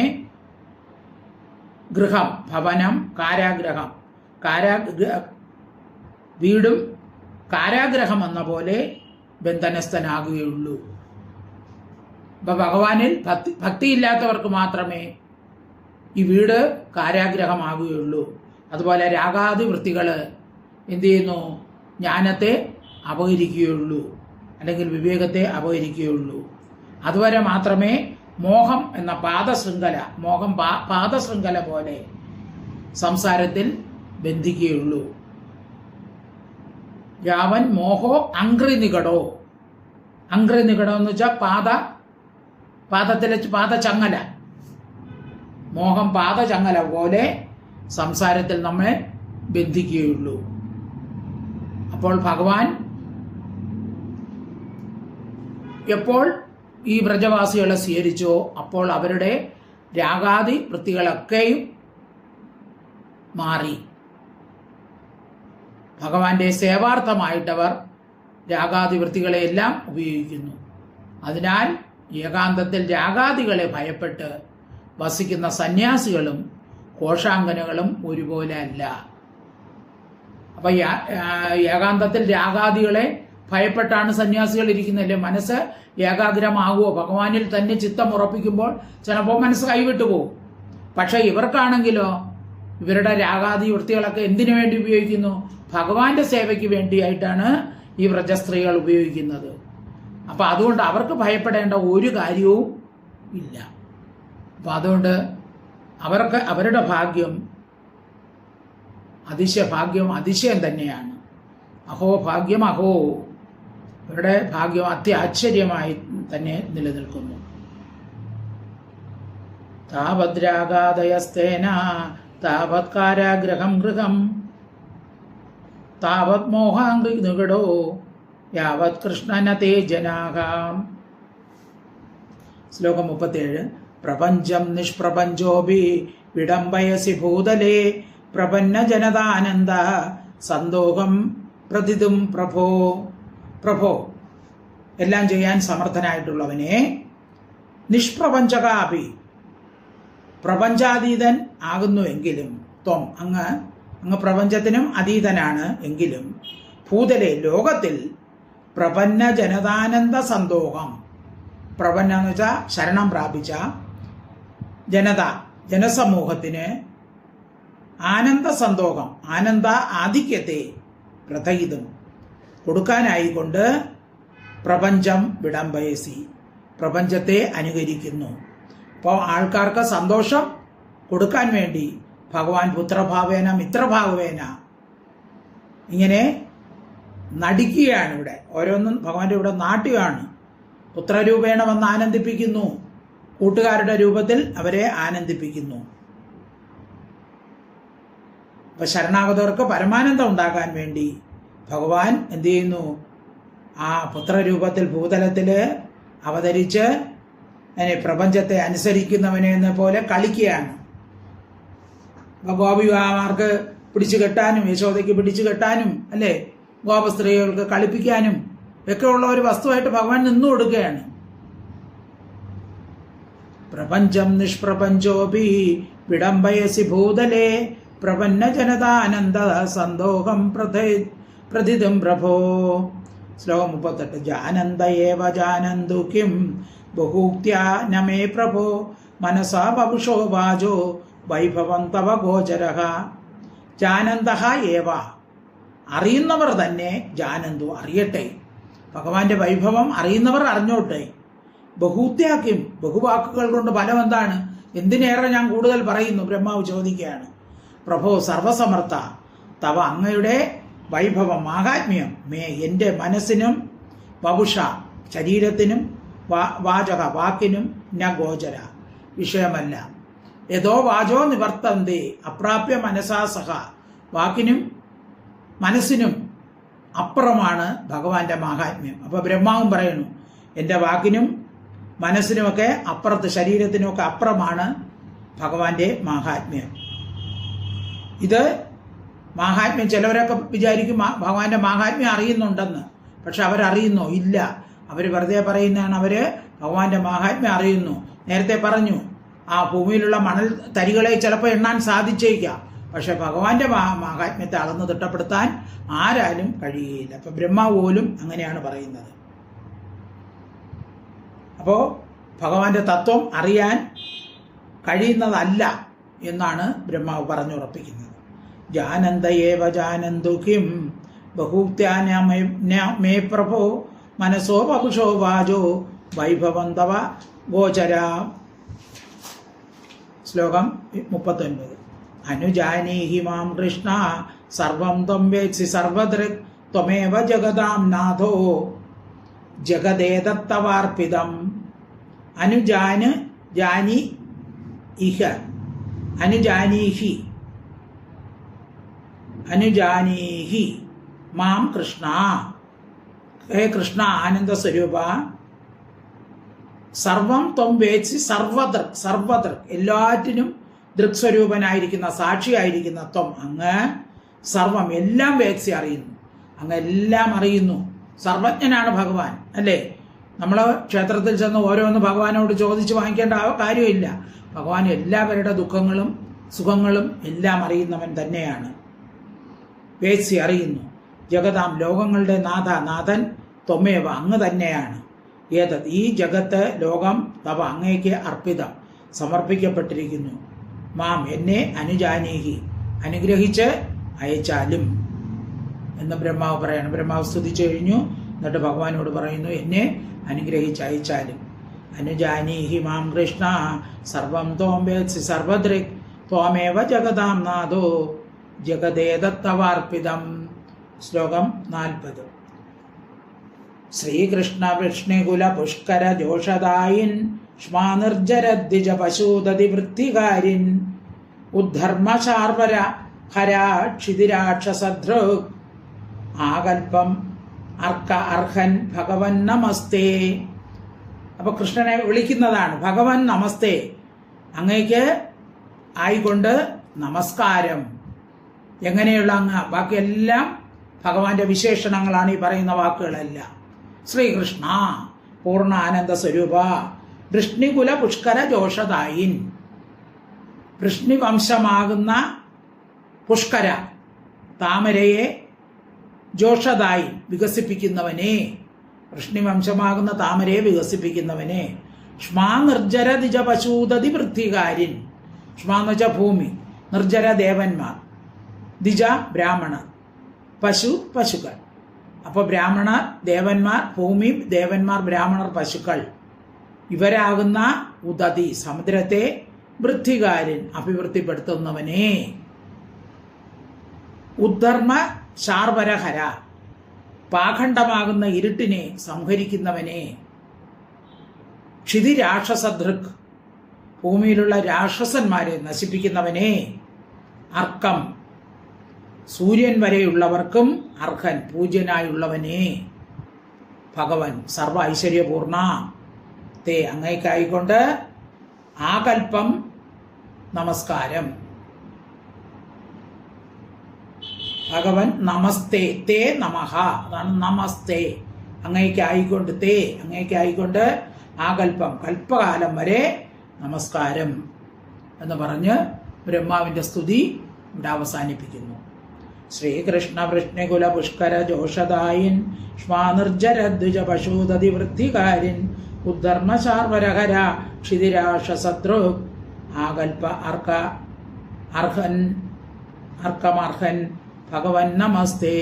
ഗൃഹം, ഭവനം, കാരാഗ്രഹം, വീടും കാരാഗ്രഹം എന്ന പോലെ ബന്ധനസ്ഥനാകുകയുള്ളൂ. അപ്പൊ ഭഗവാനിൽ ഭക്തിയില്ലാത്തവർക്ക് മാത്രമേ ഈ വീട് കാരാഗ്രഹമാകുകയുള്ളൂ. അതുപോലെ രാഗാദി വൃത്തികൾ എന്ത് ചെയ്യുന്നു? ജ്ഞാനത്തെ അപഹരിക്കുകയുള്ളൂ, അല്ലെങ്കിൽ വിവേകത്തെ അപഹരിക്കുകയുള്ളൂ. അതുവരെ മാത്രമേ മോഹം എന്ന പാദശൃംഖല പോലെ സംസാരത്തിൽ ബന്ധിക്കുകയുള്ളൂ. യാവൻ മോഹോ അംഗ്രി നികടോ. അംഗ്രി നികടം എന്ന് വെച്ചാൽ പാദചങ്ങല. മോഹം പാദചങ്ങല പോലെ സംസാരത്തിൽ നമ്മെ ബന്ധിക്കുകയുള്ളൂ. അപ്പോൾ ഭഗവാൻ എപ്പോൾ ഈ വ്രജവാസികളെ സ്വീകരിച്ചോ അപ്പോൾ അവരുടെ രാഗാദി വൃത്തികളൊക്കെയും മാറി. ഭഗവാന്റെ സേവാർത്ഥമായിട്ടവർ രാഗാദി വൃത്തികളെയെല്ലാം ഉപയോഗിക്കുന്നു. അതിനാൽ ഏകാന്തത്തിൽ രാഗാദികളെ ഭയപ്പെട്ട് വസിക്കുന്ന സന്യാസികളും കോശാങ്കനകളും ഒരുപോലെ അല്ല. അപ്പൊ ഏകാന്തത്തിൽ രാഗാദികളെ ഭയപ്പെട്ടാണ് സന്യാസികൾ ഇരിക്കുന്നതല്ലേ. മനസ്സ് ഏകാഗ്രമാകുമോ? ഭഗവാനിൽ തന്നെ ചിത്തം ഉറപ്പിക്കുമ്പോൾ ചിലപ്പോൾ മനസ്സ് കൈവിട്ടു പോകും. പക്ഷെ ഇവർക്കാണെങ്കിലോ ഇവരുടെ രാഗാദി വൃത്തികളൊക്കെ എന്തിനു വേണ്ടി ഉപയോഗിക്കുന്നു? ഭഗവാന്റെ സേവയ്ക്ക് വേണ്ടിയായിട്ടാണ് ഈ വ്രജസ്ത്രീകൾ ഉപയോഗിക്കുന്നത്. അപ്പൊ അതുകൊണ്ട് അവർക്ക് ഭയപ്പെടേണ്ട ഒരു കാര്യവും ഇല്ല. അപ്പൊ അതുകൊണ്ട് അവരുടെ ഭാഗ്യം അതിശയം തന്നെയാണ്. അഹോ ഭാഗ്യം അഹോ. അവരുടെ ഭാഗ്യം അത്യാശ്ചര്യമായി തന്നെ നിലനിൽക്കുന്നു. താവദ്രാഗാദയസ്തേന താവത് കാരാഗ്രഹം ഗൃഹം താവത് മോഹാംഗ്രി നികടോ യാവത് കൃഷ്ണനതേ ജനാഹാം. ശ്ലോകം 37. പ്രപഞ്ചം നിഷ്പ്രപഞ്ചോപി വിടംബയസി ഭൂതലേ പ്രപന്ന ജനതാനന്ദ സന്തോഷം പ്രതിതും പ്രഭോ. പ്രഭോ, എല്ലാം ചെയ്യാൻ സമർത്ഥനായിട്ടുള്ളവനെ, നിഷ്പ്രപഞ്ചകാപി, പ്രപഞ്ചാതീതൻ ആകുന്നുവെങ്കിലും, ത്വം, അങ്ങ് പ്രപഞ്ചത്തിനും അതീതനാണ് എങ്കിലും, ഭൂതലെ, ലോകത്തിൽ, പ്രപന്ന ജനതാനന്ദ സന്തോഷം, പ്രപന്ന എന്ന് വെച്ചാൽ ശരണം പ്രാപിച്ച ജനസമൂഹത്തിന് ആനന്ദ സന്തോഷം, ആനന്ദ ആധിക്യത്തെ പ്രഥയിതും കൊടുക്കാനായിക്കൊണ്ട് പ്രപഞ്ചം വിടംബയസി, പ്രപഞ്ചത്തെ അനുകരിക്കുന്നു. അപ്പോൾ ആൾക്കാർക്ക് സന്തോഷം കൊടുക്കാൻ വേണ്ടി ഭഗവാൻ പുത്രഭാവേന മിത്രഭാവേന ഇങ്ങനെ നടിക്കുകയാണ്. ഇവിടെ ഓരോന്നും ഭഗവാന്റെ ഇവിടെ നാട്യമാണ്. പുത്രരൂപേണ വന്ന് ആനന്ദിപ്പിക്കുന്നു, കൂട്ടുകാരുടെ രൂപത്തിൽ അവരെ ആനന്ദിപ്പിക്കുന്നു. അപ്പൊ ശരണാഗതർക്ക് പരമാനന്ദം ഉണ്ടാക്കാൻ വേണ്ടി ഭഗവാൻ എന്ത് ചെയ്യുന്നു? ആ പുത്രരൂപത്തിൽ ഭൂതലത്തില് അവതരിച്ച് പ്രപഞ്ചത്തെ അനുസരിക്കുന്നവനെ പോലെ കളിക്കുകയാണ്. അപ്പൊ ഗോപികാമാർക്ക് പിടിച്ചു കെട്ടാനും യശോദയ്ക്ക് പിടിച്ചു കെട്ടാനും അല്ലേ, ഗോപസ്ത്രീകൾക്ക് കളിപ്പിക്കാനും ഒക്കെ ഉള്ള ഒരു വസ്തുവായിട്ട് ഭഗവാൻ നിന്നു കൊടുക്കുകയാണ്. പ്രപഞ്ചം നിഷ്പ്രപഞ്ചോപി വിടംബയസി ഭൂതലേ പ്രപന്ന ജനതാനന്ദ സന്തോഷം പ്രതിതും പ്രഭോ. ശ്ലോകം 38. ജാനന്ദ ഏവ ജാനന്തു കിം ബഹൂക്ത്യാ നമേ പ്രഭോ മനസാ വപുഷോ വാചോ വൈഭവം തവ ഗോചരഃ. ജാനന്ദഃ ഏവ, അറിയുന്നവർ തന്നെ, ജാനന്തു, അറിയട്ടെ, ഭഗവാന്റെ വൈഭവം അറിയുന്നവർ അറിഞ്ഞോട്ടെ. ബഹൂത്യാക്കിം, ബഹുവാക്കുകൾ കൊണ്ട് ഫലം എന്താണ്? എന്തിനേറെ ഞാൻ കൂടുതൽ പറയുന്നു? ബ്രഹ്മാവ് ചോദിക്കുകയാണ്. പ്രഭോ സർവസമർത്ഥ, തവ അങ്ങയുടെ വൈഭവം മാഹാത്മ്യം എൻ്റെ മനസ്സിനും വപുഷ ശരീരത്തിനും വാചക വാക്കിനും ന ഗോചര വിഷയമല്ല. യഥോ വാചോ നിവർത്തന്തേ അപ്രാപ്യ മനസാ സഹ. വാക്കിനും മനസ്സിനും അപ്പുറമാണ് ഭഗവാന്റെ മാഹാത്മ്യം. അപ്പൊ ബ്രഹ്മാവും പറയുന്നു, എൻ്റെ വാക്കിനും മനസ്സിനുമൊക്കെ അപ്പുറത്ത്, ശരീരത്തിനുമൊക്കെ അപ്പുറമാണ് ഭഗവാന്റെ മാഹാത്മ്യം. ഇത് മാഹാത്മ്യം ചിലവരൊക്കെ വിചാരിക്കും ഭഗവാന്റെ മാഹാത്മ്യം അറിയുന്നുണ്ടെന്ന്. പക്ഷെ അവരറിയുന്നോ? ഇല്ല. അവർ വെറുതെ പറയുന്നതാണ്. അവര് ഭഗവാന്റെ മാഹാത്മ്യം അറിയുന്നു. നേരത്തെ പറഞ്ഞു, ആ ഭൂമിയിലുള്ള മണൽ തരികളെ ചിലപ്പോൾ എണ്ണാൻ സാധിച്ചേക്കാം, പക്ഷെ ഭഗവാന്റെ മാഹാത്മ്യത്തെ അളന്ന് തിട്ടപ്പെടുത്താൻ ആരാലും കഴിയില്ല. അപ്പൊ ബ്രഹ്മാവ് പോലും അങ്ങനെയാണ് പറയുന്നത്. അപ്പോ ഭഗവാന്റെ തത്വം അറിയാൻ കഴിയുന്നതല്ല എന്നാണ് ബ്രഹ്മാവ് പറഞ്ഞുറപ്പിക്കുന്നത്. ജാനന്തയേവ ജാനന്തു കിം ബഹൂക്ത്യാന മേ പ്രഭോ മനസോ വപുഷോ വാചോ വൈഭവം തവ ഗോചര. ശ്ലോകം 39. അനുജാനീഹി മാം കൃഷ്ണ സർവം ത്വം വേത്സി സർവദൃക് ത്വമേവ ജഗതാം നാഥോ ജഗദേതത്തവാർപ്പിതം. അനുജാന് ജാനി ഇഹ അനുജാനീഹി അനുജാനീഹി മാം കൃഷ്ണ. ഹേ കൃഷ്ണ ആനന്ദ സ്വരൂപ, സർവം ത്വം വേത്സി സർവദൃക് സർവദൃക് എല്ലാറ്റിനും ദൃക്സ്വരൂപനായിരിക്കുന്ന സാക്ഷിയായിരിക്കുന്ന ത്വം അങ്ങ് സർവം എല്ലാം വേത്സി അറിയുന്നു. അങ്ങ് എല്ലാം അറിയുന്നു. സർവജ്ഞനാണ് ഭഗവാൻ, അല്ലേ? നമ്മൾ ക്ഷേത്രത്തിൽ ചെന്ന് ഓരോന്ന് ഭഗവാനോട് ചോദിച്ച് വാങ്ങിക്കേണ്ട കാര്യമില്ല. ഭഗവാൻ എല്ലാവരുടെ ദുഃഖങ്ങളും സുഖങ്ങളും എല്ലാം അറിയുന്നവൻ തന്നെയാണ്. വേത്സി അറിയുന്നു. ജഗതാം ലോകങ്ങളുടെ നാഥൻ ത്വമേവ അങ്ങ് തന്നെയാണ്. ഏതത് ഈ ജഗത്ത് ലോകം തവ അങ്ങേക്ക് അർപ്പിതം സമർപ്പിക്കപ്പെട്ടിരിക്കുന്നു. മാം എന്നെ അനുജാനീഹി അനുഗ്രഹിച്ച് അയച്ചാലും എന്ന് ബ്രഹ്മാവ് പറയണം. ബ്രഹ്മാവ് സ്തുതിച്ചു കഴിഞ്ഞു. എന്നിട്ട് ഭഗവാനോട് പറയുന്നു, എന്നെ അനുഗ്രഹിച്ച് അയച്ചാലും. അനുജാനീഹി മാം കൃഷ്ണ സർവം ത്വം വേത്സി സർവദൃക് ത്വമേവ ജഗതാം നാഥോ ജഗദേതത്തവാർപ്പിതം. ശ്ലോകം 40. ശ്രീകൃഷ്ണ വിഷ്ണുകുല പുഷ്കര ജോഷദായിൻ ശ്മാനിർജരദ്വിജ പശൂദതി വൃത്തികാരിൻ ഉദ്ധർമ്മ ശാർവര ഹരാ ക്ഷിതിരാക്ഷസധൃക് ആകൽപ്പം അർക്ക അർഹൻ ഭഗവൻ നമസ്തേ. അപ്പൊ കൃഷ്ണനെ വിളിക്കുന്നതാണ്. ഭഗവൻ നമസ്തേ, അങ്ങേക്ക് ആയിക്കൊണ്ട് നമസ്കാരം. എങ്ങനെയുള്ള അങ്ങ്? ബാക്കിയെല്ലാം ഭഗവാന്റെ വിശേഷണങ്ങളാണ് ഈ പറയുന്ന വാക്കുകളെല്ലാം. ശ്രീകൃഷ്ണ പൂർണ്ണ ആനന്ദ സ്വരൂപ വൃഷ്ണികുല പുഷ്കര ജോഷദായിൻ, വൃഷ്ണി വംശമാകുന്ന പുഷ്കര താമരയെ ജോഷദായി വികസിപ്പിക്കുന്നവനെ, വൃഷ്ണി വംശമാകുന്ന താമരയെ വികസിപ്പിക്കുന്നവനെ. ക്ഷ്മാ നിർജ്ജര ദിജ പശൂദതി വൃത്തികാരിൻ. ക്ഷ്മാ എന്ന് വെച്ചാൽ ഭൂമി, നിർജ്ജര ദേവന്മാർ, ദിജ ബ്രാഹ്മണർ, പശു പശുക്കൾ. അപ്പോൾ ബ്രാഹ്മണർ ദേവന്മാർ, ഭൂമി ദേവന്മാർ, ബ്രാഹ്മണർ പശുക്കൾ. ഇവരാകുന്ന ഉദതി സമുദ്രത്തെ വൃത്തികാരൻ അഭിവൃദ്ധിപ്പെടുത്തുന്നവനെ. ഉദ്ധർമ്മ ശാർവരഹര പാഖണ്ഡമാകുന്ന ഇരുട്ടിനെ സംഹരിക്കുന്നവനെ. ക്ഷിതിരാക്ഷസധൃക് ഭൂമിയിലുള്ള രാക്ഷസന്മാരെ നശിപ്പിക്കുന്നവനെ. അർക്കം സൂര്യൻ വരെയുള്ളവർക്കും അർഹൻ പൂജ്യനായുള്ളവനെ. ഭഗവൻ സർവ ഐശ്വര്യപൂർണ തേ അങ്ങേക്കായിക്കൊണ്ട് ആകൽപ്പം നമസ്കാരം. ഭഗവൻ നമസ്തേ തേ നമഃ, അതാണ് നമസ്തേ. അങ്ങേക്കായിക്കൊണ്ട് തേ അങ്ങേക്കായിക്കൊണ്ട് ആകൽപ്പം കൽപ്പകാലം വരെ നമസ്കാരം എന്ന് പറഞ്ഞ് ബ്രഹ്മാവിന്റെ സ്തുതി ഇവിടെ അവസാനിപ്പിക്കുന്നു. ശ്രീകൃഷ്ണ വൃഷ്ണികുല പുഷ്കര ജോഷദായിൻ ശ്വാനിർജരദ്വിജ പശൂദതി വൃത്തികാരിൻ ഉദ്ധർമ്മ ശാർവരഹര ക്ഷിതിരാക്ഷസദ്രു ആകൽപ്പ അർക്ക അർഹൻ അർക്കമർഹൻ ഭഗവൻ നമസ്തേ.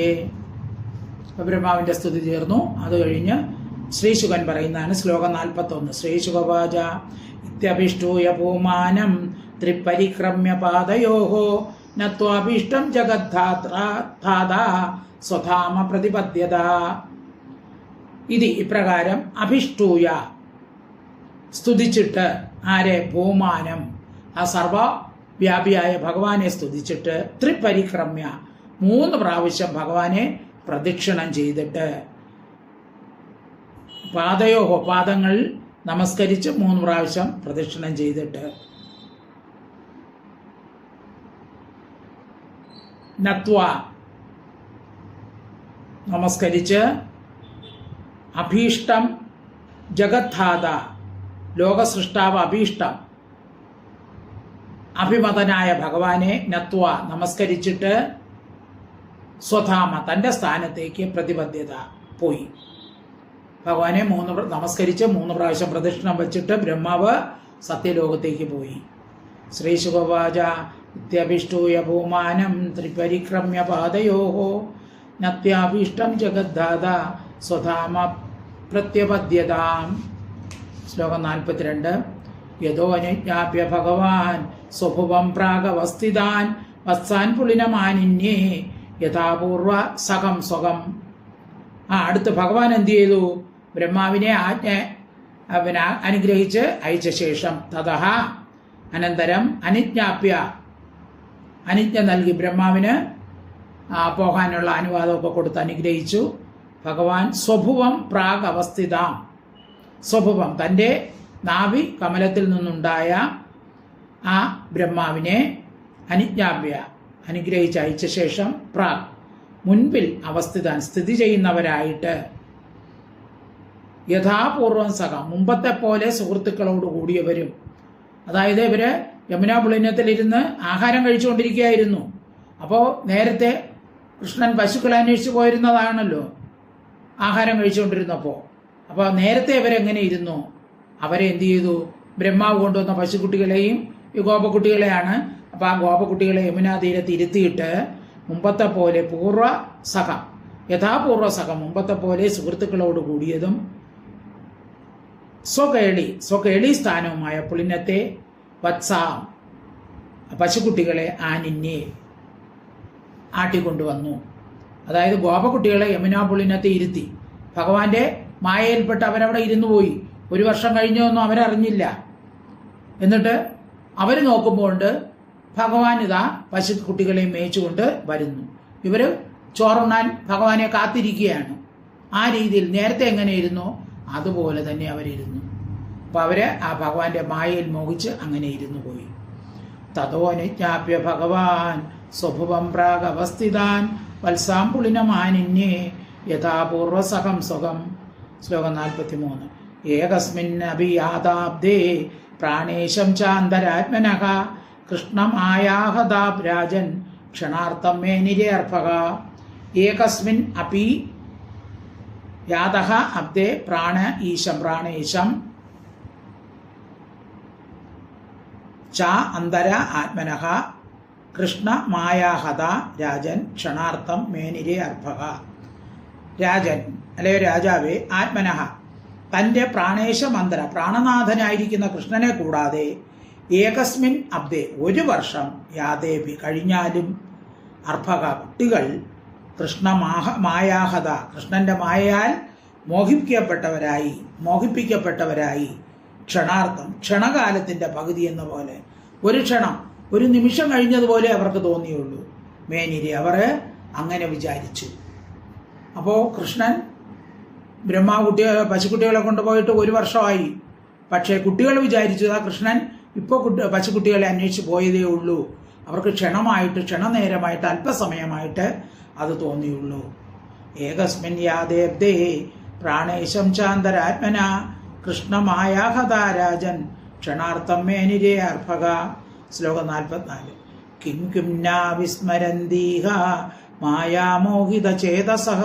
ബ്രഹ്മാവിന്റെ സ്തുതി തീർന്നു. അത് കഴിഞ്ഞ് ശ്രീശുകൻ പറയുന്നതാണ് ശ്ലോകം 41. ശ്രീശുകവാച ഇത്യഭിഷ്ടൂയ പൂമാനം ത്രിപരിക്രമ്യ പാദയോഃ നത്വാഭീഷ്ടം ജഗദ്ധാതാ സ്വധാമ പ്രതിപദ്യത. ഇത് ഇപ്രകാരം അഭിഷ്ടൂയ സ്തുതിച്ചിട്ട്, ആരെ? ഭൂമാനം, ആ സർവവ്യാപിയായ ഭഗവാനെ സ്തുതിച്ചിട്ട്, ത്രിപരിക്രമ്യ 3 പ്രാവശ്യം ഭഗവാനെ പ്രദക്ഷിണം ചെയ്തിട്ട്, പാദയോഹോ പാദങ്ങൾ നമസ്കരിച്ച് 3 പ്രാവശ്യം പ്രദക്ഷിണം ചെയ്തിട്ട്, നത്വ നമസ്കരിച്ച്, അഭീഷ്ടം ജഗദ്ധാത ലോകസൃഷ്ടാവ് അഭീഷ്ടം അഭിമതനായ ഭഗവാനെ നത്വ നമസ്കരിച്ചിട്ട്, സ്വധാമ തൻ്റെ സ്ഥാനത്തേക്ക് പ്രതിബദ്ധത പോയി. ഭഗവാനെ നമസ്കരിച്ച് 3 പ്രാവശ്യം പ്രദക്ഷിണം വച്ചിട്ട് ബ്രഹ്മാവ് സത്യലോകത്തേക്ക് പോയി. ശ്രീശുകവാച ഇത്യഭിഷ്ടൂയ ഭൂമാനം ത്രിപരിക്രമ്യ പാദയോഃ നത്യാഭീഷ്ടം ജഗദ്ധാത സ്വധാമ പ്രത്യപദ്യതാം. ശ്ലോകം 42. യതോ അനുജ്ഞാപ്യ ഭഗവാൻ സ്വഭുവം പ്രാഗവസ്ഥിതാൻ വത്സാൻ പുളിനമാനിന്യേ യഥാപൂർവ സഖം സ്വകം. അടുത്ത് ഭഗവാൻ എന്ത് ചെയ്തു? ബ്രഹ്മാവിനെ അനുഗ്രഹിച്ച് അയച്ച ശേഷം തതഃ അനന്തരം അനുജ്ഞ നൽകി ബ്രഹ്മാവിന് പോകാനുള്ള അനുവാദമൊക്കെ കൊടുത്ത് അനുഗ്രഹിച്ചു. ഭഗവാൻ സ്വഭുവം പ്രാഗ് അവസ്ഥിതാം, സ്വഭുവം തൻ്റെ നാഭി കമലത്തിൽ നിന്നുണ്ടായ ആ ബ്രഹ്മാവിനെ അനുഗ്രഹിച്ച് അയച്ച ശേഷം പ്രാഗ് മുൻപിൽ അവസ്ഥിതാൻ സ്ഥിതി ചെയ്യുന്നവരായിട്ട് യഥാപൂർവം സഖം മുമ്പത്തെ പോലെ സുഹൃത്തുക്കളോട് കൂടിയവരും. അതായത് ഇവര് യമുനാ പുളിനത്തിലിരുന്ന് ആഹാരം കഴിച്ചുകൊണ്ടിരിക്കുകയായിരുന്നു. അപ്പോൾ നേരത്തെ കൃഷ്ണൻ പശുക്കളെ അന്വേഷിച്ച് പോയിരുന്നതാണല്ലോ ആഹാരം കഴിച്ചുകൊണ്ടിരുന്നപ്പോൾ. അപ്പോൾ നേരത്തെ ഇവരെങ്ങനെ ഇരുന്നു? അവരെ എന്ത് ചെയ്തു? ബ്രഹ്മാവ് കൊണ്ടുവന്ന പശുക്കുട്ടികളെയും ഈ ഗോപക്കുട്ടികളെയാണ്. അപ്പോൾ ആ ഗോപക്കുട്ടികളെ യമുനാ തീരത്ത് ഇരുത്തിയിട്ട് മുമ്പത്തെ പോലെ യഥാപൂർവ സഖം മുമ്പത്തെ പോലെ സുഹൃത്തുക്കളോട് കൂടിയതും സ്വകേളി സ്ഥാനവുമായ പുളിനത്തെ വത്സാം പശുക്കുട്ടികളെ ആനിന്യെ ആട്ടിക്കൊണ്ടുവന്നു. അതായത് ഗോപക്കുട്ടികളെ യമുനാ പുളിനത്തെ ഇരുത്തി. ഭഗവാന്റെ മായയിൽപ്പെട്ട് അവരവിടെ ഇരുന്നു പോയി. 1 വർഷം കഴിഞ്ഞൊന്നും അവരറിഞ്ഞില്ല. എന്നിട്ട് അവർ നോക്കുമ്പോൾ ഭഗവാൻ ഇതാ പശുക്കുട്ടികളെയും മേയിച്ചുകൊണ്ട് വരുന്നു. ഇവർ ചോറുണ്ണാൻ ഭഗവാനെ കാത്തിരിക്കുകയാണ്. ആ രീതിയിൽ നേരത്തെ എങ്ങനെയിരുന്നോ അതുപോലെ തന്നെ അവരിരുന്നു. അപ്പം അവര് ആ ഭഗവാന്റെ മായയിൽ മോഹിച്ച് അങ്ങനെ ഇരുന്നു പോയി. തതോ അനുജ്ഞാപ്യ ഭഗവാൻ സ്വഭുവം പ്രാഗ് അവസ്ഥിതാൻ വത്സാം പുളിനമാനിന്യേ യഥാപൂർവ സഖം സ്വകം. ശ്ലോകം 43. ഏകസ്മിന്നഭിയാതാബ്ദേ പ്രാണേശം ചാന്തരാത്മനഃ കൃഷ്ണമായാഹതാബ്രാജൻ ക്ഷണാർത്ഥം മേ നിരേർഭക. ഏകസ്മിൻ അപി യാതഃ അബ്ദേ പ്രാണേശം ച അന്തര ആത്മനഃ കൃഷ്ണമായാഹത രാജൻ ക്ഷണാർത്ഥം മേനിരേ അർഭക. രാജൻ അല്ലയോ രാജാവേ, ആത്മനഃ തൻ്റെ പ്രാണേശമന്തര പ്രാണനാഥനായിരിക്കുന്ന കൃഷ്ണനെ കൂടാതെ ഏകസ്മിൻ അബ്ദേ 1 വർഷം യാദേവി കഴിഞ്ഞാലും അർഭക കുട്ടികൾ മായാഹത കൃഷ്ണന്റെ മായയാൽ മോഹിപ്പിക്കപ്പെട്ടവരായി ക്ഷണാർത്ഥം ക്ഷണകാലത്തിന്റെ പകുതി എന്ന പോലെ ഒരു ക്ഷണം 1 നിമിഷം കഴിഞ്ഞതുപോലെ അവർക്ക് തോന്നിയുള്ളൂ. മേനിരി അവർ അങ്ങനെ വിചാരിച്ചു. അപ്പോൾ കൃഷ്ണൻ പശുക്കുട്ടികളെ കൊണ്ടുപോയിട്ട് 1 വർഷമായി. പക്ഷേ കുട്ടികൾ വിചാരിച്ചു കൃഷ്ണൻ ഇപ്പോൾ പശുക്കുട്ടികളെ അന്വേഷിച്ച് പോയതേ ഉള്ളൂ. അവർക്ക് ക്ഷണനേരമായിട്ട് അല്പസമയമായിട്ട് അത് തോന്നിയുള്ളൂ. ഏകസ്മിൻ യാദേബ്ദേ പ്രാണേശം ചാന്തരാത്മന കൃഷ്ണമായാഹതാരാജൻ ക്ഷണാർത്ഥം മേനിരേ അർഭക. ശ്ലോകം 44. കിം കിം നാ വിസ്മരന്തീഹ മായാമോഹിത ചേതസഃ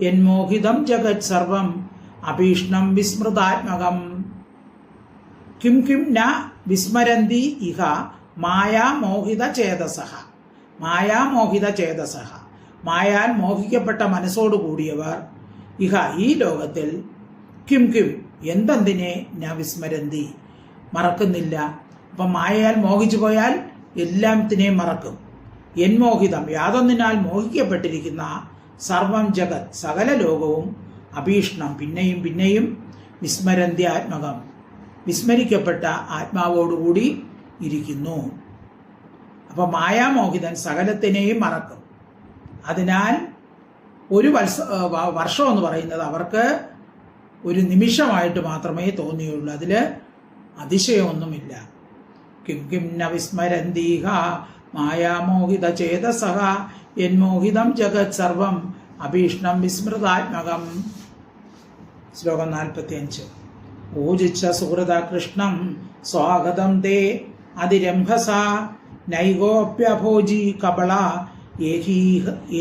യന്മോഹിതം ജഗത് സർവം അഭീഷ്ണം വിസ്മൃതാത്മകം. കിം കിം ന വിസ്മരന്തി ഇഹ മായാമോഹിത ചേതസഃ മായാൽ മോഹിക്കപ്പെട്ട മനസ്സോടുകൂടിയവർ ഇഹ ഈ ലോകത്തിൽ കിം കിം എന്തെന്തിനെ ന വിസ്മരന്തി മറക്കുന്നില്ല. അപ്പം മായയാൽ മോഹിച്ചു പോയാൽ എല്ലാത്തിനെയും മറക്കും. എന്മോഹിതം, യാതൊന്നിനാൽ മോഹിക്കപ്പെട്ടിരിക്കുന്ന സർവം ജഗത്, സകല ലോകവും അഭീഷ്ണം, പിന്നെയും പിന്നെയും വിസ്മരന്ത്യാത്മകം, വിസ്മരിക്കപ്പെട്ട ആത്മാവോടുകൂടി ഇരിക്കുന്നു. അപ്പൊ മായാമോഹിതൻ സകലത്തിനെയും മറക്കും. അതിനാൽ ഒരു വർഷം എന്ന് പറയുന്നത് അവർക്ക് ഒരു നിമിഷമായിട്ട് മാത്രമേ തോന്നിയുള്ളൂ. അതിൽ അതിശയമൊന്നുമില്ല. കിം കിം ന വിസ്മരന്തീഹ മായാമോഹിത ചേതസഹ യന്മോഹിതം ജഗത് സർവം അഭീഷ്ണം വിസ്മൃതാത്മകം. ശ്ലോകം 45. ഊജിച്ച സുഹൃത കൃഷ്ണം സ്വാഗതം തേ അതിരംഭസ നൈഗോപ്യഭോജി കപള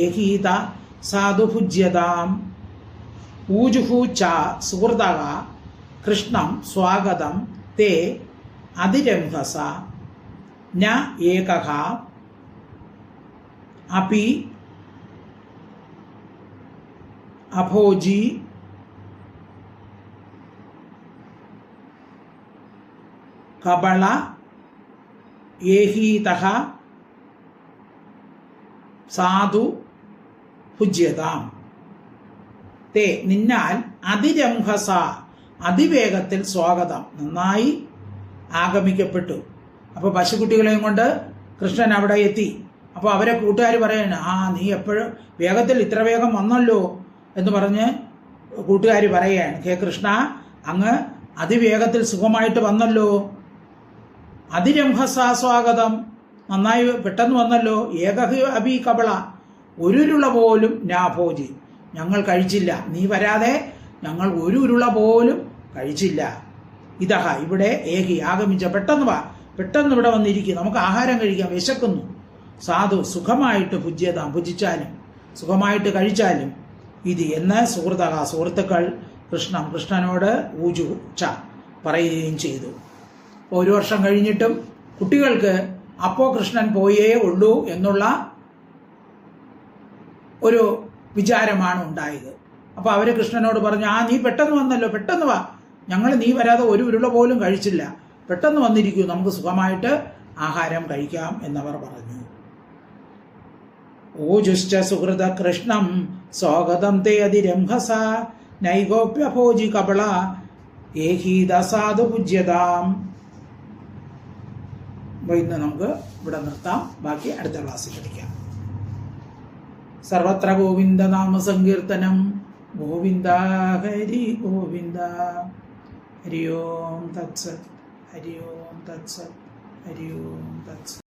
ഏഹീത സാധുഭുജ്യതാം. ഊജുഹു ച സുഹൃതഃ കൃഷ്ണം സ്വാഗതം തേ അതിരംഭസ ന ഏകഃ അപി അഭോജി കപള ഏഹീതഃ സാധു ഭുജ്യതാം. തേ നിന്നാൽ അതിരംഭസ അതിവേഗത്തിൽ സ്വാഗതം, നന്നായി ആഗമിക്കപ്പെട്ടു. അപ്പോൾ പശുക്കുട്ടികളെയും കൊണ്ട് കൃഷ്ണൻ അവിടെ എത്തി. അപ്പോൾ അവരെ കൂട്ടുകാർ പറയാണ്, നീ എപ്പോഴും വേഗത്തിൽ ഇത്ര വേഗം വന്നല്ലോ എന്ന് പറഞ്ഞ് കൂട്ടുകാർ പറയുകയാണ്, ഹേ കൃഷ്ണ, അങ്ങ് അതിവേഗത്തിൽ സുഖമായിട്ട് വന്നല്ലോ. അതിരംഭസ സ്വാഗതം, നന്നായി പെട്ടെന്ന് വന്നല്ലോ. ഏകഹി അഭി കപള, ഒരു ഉരുള പോലും നാഭോജി, ഞങ്ങൾ കഴിച്ചില്ല. നീ വരാതെ ഞങ്ങൾ ഒരു ഉരുള പോലും കഴിച്ചില്ല. ഇതഹ ഇവിടെ ഏകി ആഗമിച്ച, പെട്ടെന്ന് വാ, പെട്ടെന്ന് ഇവിടെ വന്നിരിക്കും, നമുക്ക് ആഹാരം കഴിക്കാം, വിശക്കുന്നു. സാധു സുഖമായിട്ട് ഭുജ്യതാം, ഭുജിച്ചാലും സുഖമായിട്ട് കഴിച്ചാലും. ഇത് എന്ന് സുഹൃത്തുക്കൾ കൃഷ്ണനോട് ഊജു ച പറയുകയും ചെയ്തു. ഒരു വർഷം കഴിഞ്ഞിട്ടും കുട്ടികൾക്ക് അപ്പോൾ കൃഷ്ണൻ പോയേ ഉള്ളൂ എന്നുള്ള ഒരു വിചാരമാണ് ഉണ്ടായത്. അപ്പോൾ അവർ കൃഷ്ണനോട് പറഞ്ഞു, നീ പെട്ടെന്ന് വന്നല്ലോ, പെട്ടെന്ന് വാ, ഞങ്ങൾ നീ വരാതെ ഒരു ഉരുള പോലും കഴിച്ചില്ല, പെട്ടെന്ന് വന്നിരിക്കൂ, നമുക്ക് സുഖമായിട്ട് ആഹാരം കഴിക്കാം എന്നവർ പറഞ്ഞു. ഓജുശ്ച സുഹൃത കൃഷ്ണം സ്വാഗതം തേ അതിരംഭസ നൈഗോപ്യഭോജി കപള ഏഹീത സാധു പൂജ്യതാം. ഇന്ന് നമുക്ക് ഇവിടെ നിർത്താം, ബാക്കി അടുത്ത ക്ലാസ്സിൽ പഠിക്കാം. സർവത്ര ഗോവിന്ദ നാമ സങ്കീർത്തനം, ഗോവിന്ദ ഹരി ഗോവിന്ദ. ഹരി ഓം തത്സത്, ഹരി ഓം തത്സത്, ഹരി ഓം തത്സത്.